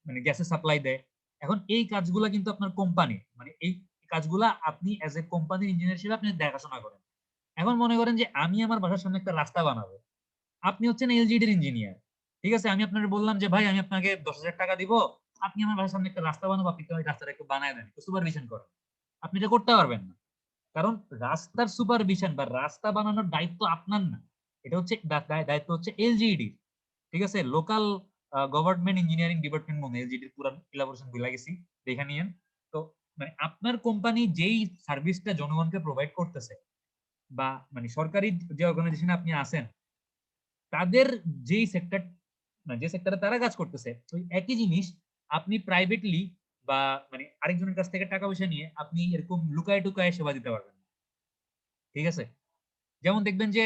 মানে গ্যাসের সাপ্লাই দেয়। এখন এই কাজগুলা কিন্তু আপনার কোম্পানি মানে এই কাজগুলা আপনি অ্যাজ এ কোম্পানির ইঞ্জিনিয়ার হিসেবে আপনি দেখাশোনা করেন। এখন মনে করেন যে আমি আমার বাসার সামনে একটা রাস্তা বানাবো, আপনি হচ্ছেন এলজিডির ইঞ্জিনিয়ার, ঠিক আছে? আমি আপনাকে বললাম যে ভাই আমি আপনাকে 10,000 টাকা দিব, আপনি আমার বাসার সামনে একটা রাস্তা বানাবো, আপনি ওই রাস্তাটা একটু বানায় দেন, একটু সুপারভিশন করেন। আপনি এটা করতে পারবেন না, কারণ রাস্তার সুপারভিশন বা রাস্তা বানানোর দায়িত্ব আপনার না, এটা হচ্ছে দায়িত্ব হচ্ছে এলজিডি, ঠিক আছে? লোকাল গভর্নমেন্ট ইঞ্জিনিয়ারিং ডিপার্টমেন্ট মনে এলজিডির পুরো ইলাবোরেশন ভুলে গেছি, দেখে নিয়েন। তো মানে আপনার কোম্পানি যেই সার্ভিসটা জনগণকে প্রোভাইড করতেছে বা মানে সরকারি যে অর্গানাইজেশনে আপনি আছেন তাদের যেই সেক্টর না যে সেক্টরে তারা কাজ করতেছে ওই একই জিনিস আপনি প্রাইভেটলি বা মানে আরেকজনের কাছ থেকে টাকা পয়সা নিয়ে আপনি এরকম লুকায় টুকায় সেবা দিতে পারবেন না, ঠিক আছে? যেমন দেখবেন যে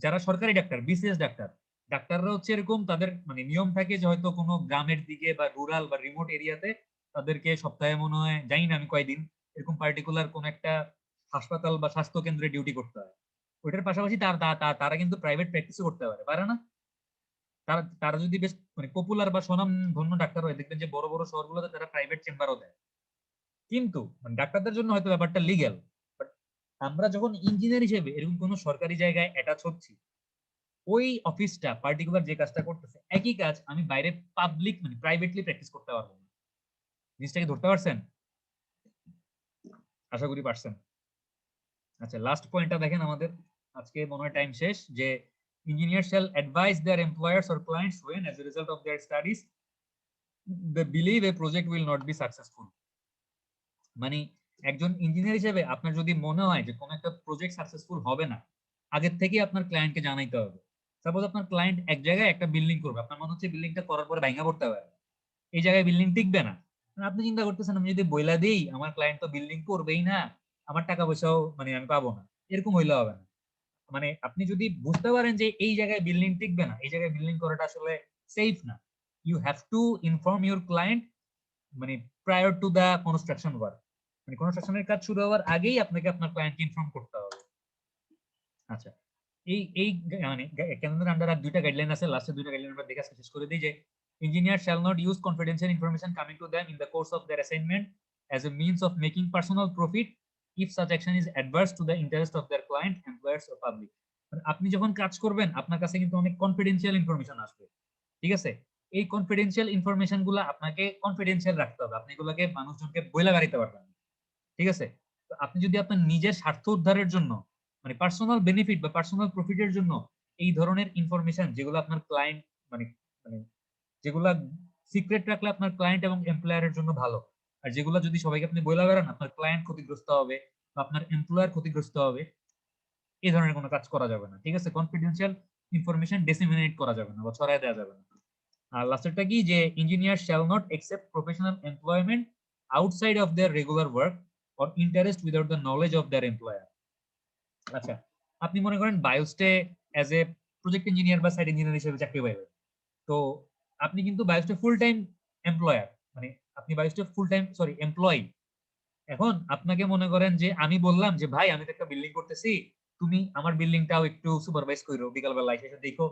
যারা সরকারি ডাক্তার বিসিএস ডাক্তাররা হচ্ছে এরকম তাদের মানে নিয়ম থাকে যে হয়তো কোনো গ্রামের দিকে বা রুরাল বা রিমোট এরিয়াতে তাদেরকে সপ্তাহে মনে হয় জানি না আমি কয়দিন এরকম পার্টিকুলার কোন একটা হাসপাতাল বা স্বাস্থ্য কেন্দ্রে ডিউটি করতে হয়, ওইটার পাশাপাশি তারা কিন্তু প্রাইভেট প্র্যাকটিসও করতে পারে না? তারা তারা যদি বেশ মানে পপুলার বা সুনাম ধন্য ডাক্তার হয়, দেখবেন যে বড় বড় শহরগুলোতে তারা প্রাইভেট চেম্বারও দেয়। কিন্তু মানে ডাক্তারদের জন্য হয়তো ব্যাপারটা লিগ্যাল, বাট আমরা যখন ইঞ্জিনিয়ার হিসেবে এরকম কোনো সরকারি জায়গায় অ্যাটাচ হচ্ছি, ওই অফিসটা পার্টিকুলার যে কাজটা করতেছে একই কাজ আমি বাইরে পাবলিক মানে প্রাইভেটলি প্র্যাকটিস করতে পারবো না। জিনিসটাকে ধরতে পারছেন? আশা করি পারছেন। আচ্ছা, লাস্ট পয়েন্টটা দেখেন আমাদের, আজকে মনে হয় টাইম শেষ, যে engineers shall advise their employers or clients when as a result of their studies they believe a project will not be successful. মানে একজন ইঞ্জিনিয়ার হিসেবে আপনার যদি মনে হয় যে কোনো একটা প্রজেক্ট সাকসেসফুল হবে না, আগের থেকে আপনার ক্লায়েন্টকে জানাইতে হবে। সাপোজ আপনার ক্লায়েন্ট এক জায়গায় একটা বিল্ডিং করবে, আপনার মনে হচ্ছে বিল্ডিংটা করার পরে ভাঙা পড়তে পারে, এই জায়গায় বিল্ডিং টিকবে না, আপনি চিন্তা করতেছেন আমি যদি বইলা দিই আমার ক্লায়েন্ট তো বিল্ডিং করবেই না, আমার টাকা পয়সাও মানে আমি পাবো না, এরকম হইলে হবে না। মানে আপনি যদি বুঝতে পারেন যে এই জায়গায় বিল্ডিং টিকবে না, এই জায়গায় বিল্ডিং করাটা আসলে সেফ না, you have to inform your client মানে prior to the construction work, মানে কনস্ট্রাকশনের কাজ শুরু হওয়ার আগেই আপনাকে আপনার ক্লায়েন্টকে ইনফর্ম করতে হবে। আচ্ছা, এই এই মানে কেন্দ্রের আন্ডার আর দুইটা গাইডলাইন আছে, লাস্টের দুইটা গাইডলাইন আমরা দেখে শেষ করে দিই, যে engineers shall not use confidential information coming to them in the course of their assignment as a means of making personal profit if such action is adverse to the interest of their client, employers or public. আপনি যখন কাজ করবেন আপনার কাছে কিন্তু অনেক confidential information আসবে, ঠিক আছে? এই কনফিডেন্সিয়াল ইনফরমেশন গুলা আপনাকে কনফিডেন্সিয়াল রাখতে হবে, আপনি এগুলোকে মানুষজনকে বইলা গাড়িতে পারবেন না, ঠিক আছে? তো আপনি যদি আপনার নিজের স্বার্থ উদ্ধারের জন্য মানে পার্সোনাল বেনিফিট বা পার্সোনাল প্রফিটের জন্য এই ধরনের ইনফরমেশন যেগুলো আপনার ক্লায়েন্ট মানে মানে যেগুলা সিক্রেট রাখলে আপনার ক্লায়েন্ট এবং এমপ্লয়ারের জন্য ভালো, আর যেগুলো যদি সবাইকে আপনি বলে বেড়ান আপনার ক্লায়েন্ট ক্ষতিগ্রস্ত হবে বা আপনার এমপ্লয়ার ক্ষতিগ্রস্ত হবে, এই ধরনের কোনো কাজ করা যাবে না, ঠিক আছে? কনফিডেন্সিয়াল ইনফরমেশন ডিসেমিনেট করা যাবে না বা ছড়ায় দেওয়া যাবে না। আর লাস্টেরটা কি, যে engineer shall not accept professional employment outside of their regular work or interest without the knowledge of their employer. আচ্ছা, আপনি মনে করেন বায়োস্টে অ্যাজ এ প্রজেক্ট ইঞ্জিনিয়ার বা সাইট ইঞ্জিনিয়ার হিসেবে চাকরি পাইবেন, তো আপনি কিন্তু বায়োস্টে ফুল টাইম এমপ্লয়ার, মানে আপনি বায়োস্টে ফুল টাইম এমপ্লয়ি। এখন আপনাকে মনে করেন যে আমি বললাম যে ভাই আমি তো একটা বিল্ডিং করতেছি, তুমি আমার বিল্ডিংটাও একটু সুপারভাইজ করো, বিকালবেলা এসে দেখো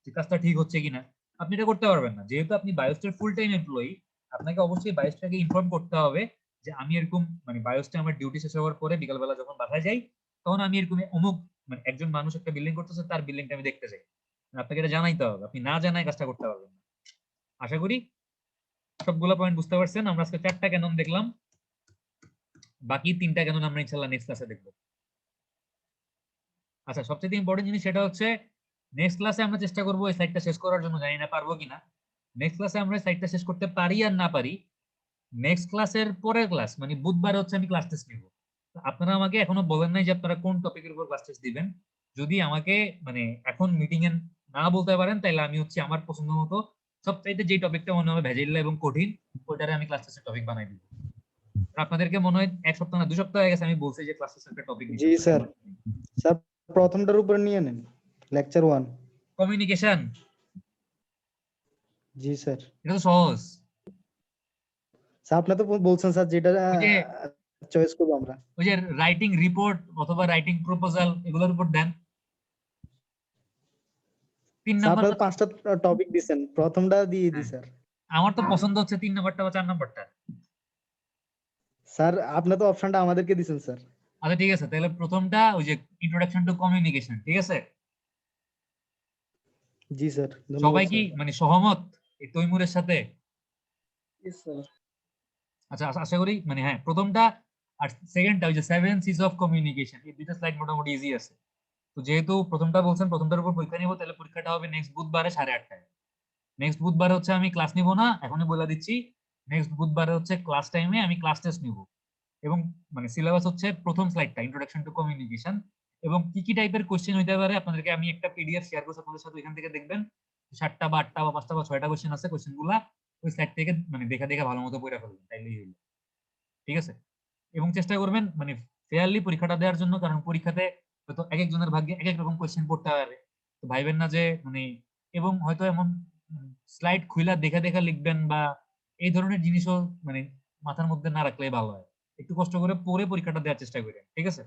যে কাজটা ঠিক হচ্ছে কিনা। আপনি এটা করতে পারবেন না, যেহেতু আপনি বায়োস্টের ফুল টাইম এমপ্লয়ি, আপনাকে অবশ্যই বায়োস্টটাকে ইনফর্ম করতে হবে যে আমি এরকম মানে বায়োস্টে আমার ডিউটি শেষ হওয়ার পরে বিকালবেলা যখন বাসায় যাই তখন আমি এরকম অমুক মানে একজন মানুষ একটা বিল্ডিং করতেছে তার বিল্ডিংটা আমি দেখতে চাই, আপনাকে এটা জানাইতে হবে, আপনি না জানাই কাজটা করতে পারবেন না। আশা করি সবগুলো পয়েন্ট বুঝতে পারছেন। আমরা আজকে 4টা ক্যানন দেখলাম, বাকি 3টা ক্যানন আমরা ইনশাআল্লাহ নেক্সট ক্লাসে দেখব। আচ্ছা, সবচেয়ে ইম্পর্টেন্ট জিনিস সেটা হচ্ছে নেক্সট ক্লাসে আমরা চেষ্টা করব এই সাইটটা শেষ করার জন্য, জানি না পারবো কিনা। নেক্সট ক্লাসে আমরা সাইটটা শেষ করতে পারি আর না পারি, নেক্সট ক্লাসের পরের ক্লাস মানে বুধবারে হচ্ছে আমি ক্লাস টেস্ট নিব। আপনারা আমাকে এখনো বলেন নাই যে আপনারা কোন টপিকের উপর ক্লাস টেস্ট দিবেন। যদি আমাকে মানে এখন মিটিং এ না বলতে পারেন তাহলে আমি হচ্ছে আমার পছন্দ মতো সবচাইতে যে টপিকটা মনে হবে ভেজাইল্লা এবং কঠিন ওইটারে আমি ক্লাস টেস্টের টপিক বানাই দিব। আপনাদেরকে মনে হয় 1 সপ্তাহ না 2 সপ্তাহ হয়ে গেছে আমি বলছি যে ক্লাস টেস্টের একটা টপিক জি স্যার, স্যার প্রথমটার উপর নিয়ে নেন, লেকচার 1 কমিউনিকেশন। জি স্যার। এটা তো সহজ স্যার আপনি তো বলছেন স্যার যেটা চয়েস করব আমরা, ওই যে রাইটিং রিপোর্ট অথবা রাইটিং প্রপোজাল এগুলোর উপর দেন। 3 নাম্বার 5টা টপিক দিবেন, প্রথমটা দিয়ে দিই স্যার। আমার তো পছন্দ হচ্ছে 3 নাম্বারটা বা 4 নাম্বারটা। স্যার আপনি তো অপশনটা আমাদেরকে দিবেন স্যার। আচ্ছা ঠিক আছে, তাহলে প্রথমটা ওই যে ইন্ট্রোডাকশন টু কমিউনিকেশন, ঠিক আছে? জি স্যার। সবাই কি মানে সহমত এই তৈমুরের সাথে? Yes, sir. আচ্ছা আশা করি মানে হ্যাঁ, প্রথমটা আর সেকেন্ডটা ওই যে 7 C's অফ কমিউনিকেশন, এই দুটো স্লাইড মোটামুটি ইজি আছে। তো যেহেতু প্রথমটা বলছেন প্রথমটার উপর পরীক্ষা নিব, তাহলে পরীক্ষাটা হবে নেক্সট বুধবারে 8:30টায়। নেক্সট বুধবারে হচ্ছে আমি ক্লাস নিব না, এখনই বলে দিচ্ছি। নেক্সট বুধবারে হচ্ছে ক্লাস টাইমে আমি ক্লাস টেস্ট নিব, এবং মানে সিলেবাস হচ্ছে প্রথম স্লাইডটা ইন্ট্রোডাকশন টু কমিউনিকেশন, এবং কি কি টাইপের কোশ্চেন হইতে পারে আপনাদেরকে আমি একটা পিডিএফ শেয়ার করছি আপনাদের সাথে, এখান থেকে দেখবেন 7টা বা 8টা বা 5টা বা 6টা কোশ্চেন আছে, কোশ্চেনগুলা ওই স্লাইড থেকে মানে দেখা ভালো মতো পড়ে ফেলবেন, তাইলেই হইলো, ঠিক আছে? এবং চেষ্টা করবেন মানে ফেয়ারলি পরীক্ষাটা দেওয়ার জন্য, কারণ পরীক্ষাতে হয়তো এক একজনের ভাগ্যে এক এক রকম কোশ্চেন পড়তে পারে, তো ভাইবেন না যে মানে, এবং হয়তো এমন স্লাইড খুইলা দেখা লিখবেন বা এই ধরনের জিনিসও মানে মাথার মধ্যে না রাখলেই ভালো হয়। একটু কষ্ট করে পড়ে পরীক্ষাটা দেওয়ার চেষ্টা করেন, ঠিক আছে?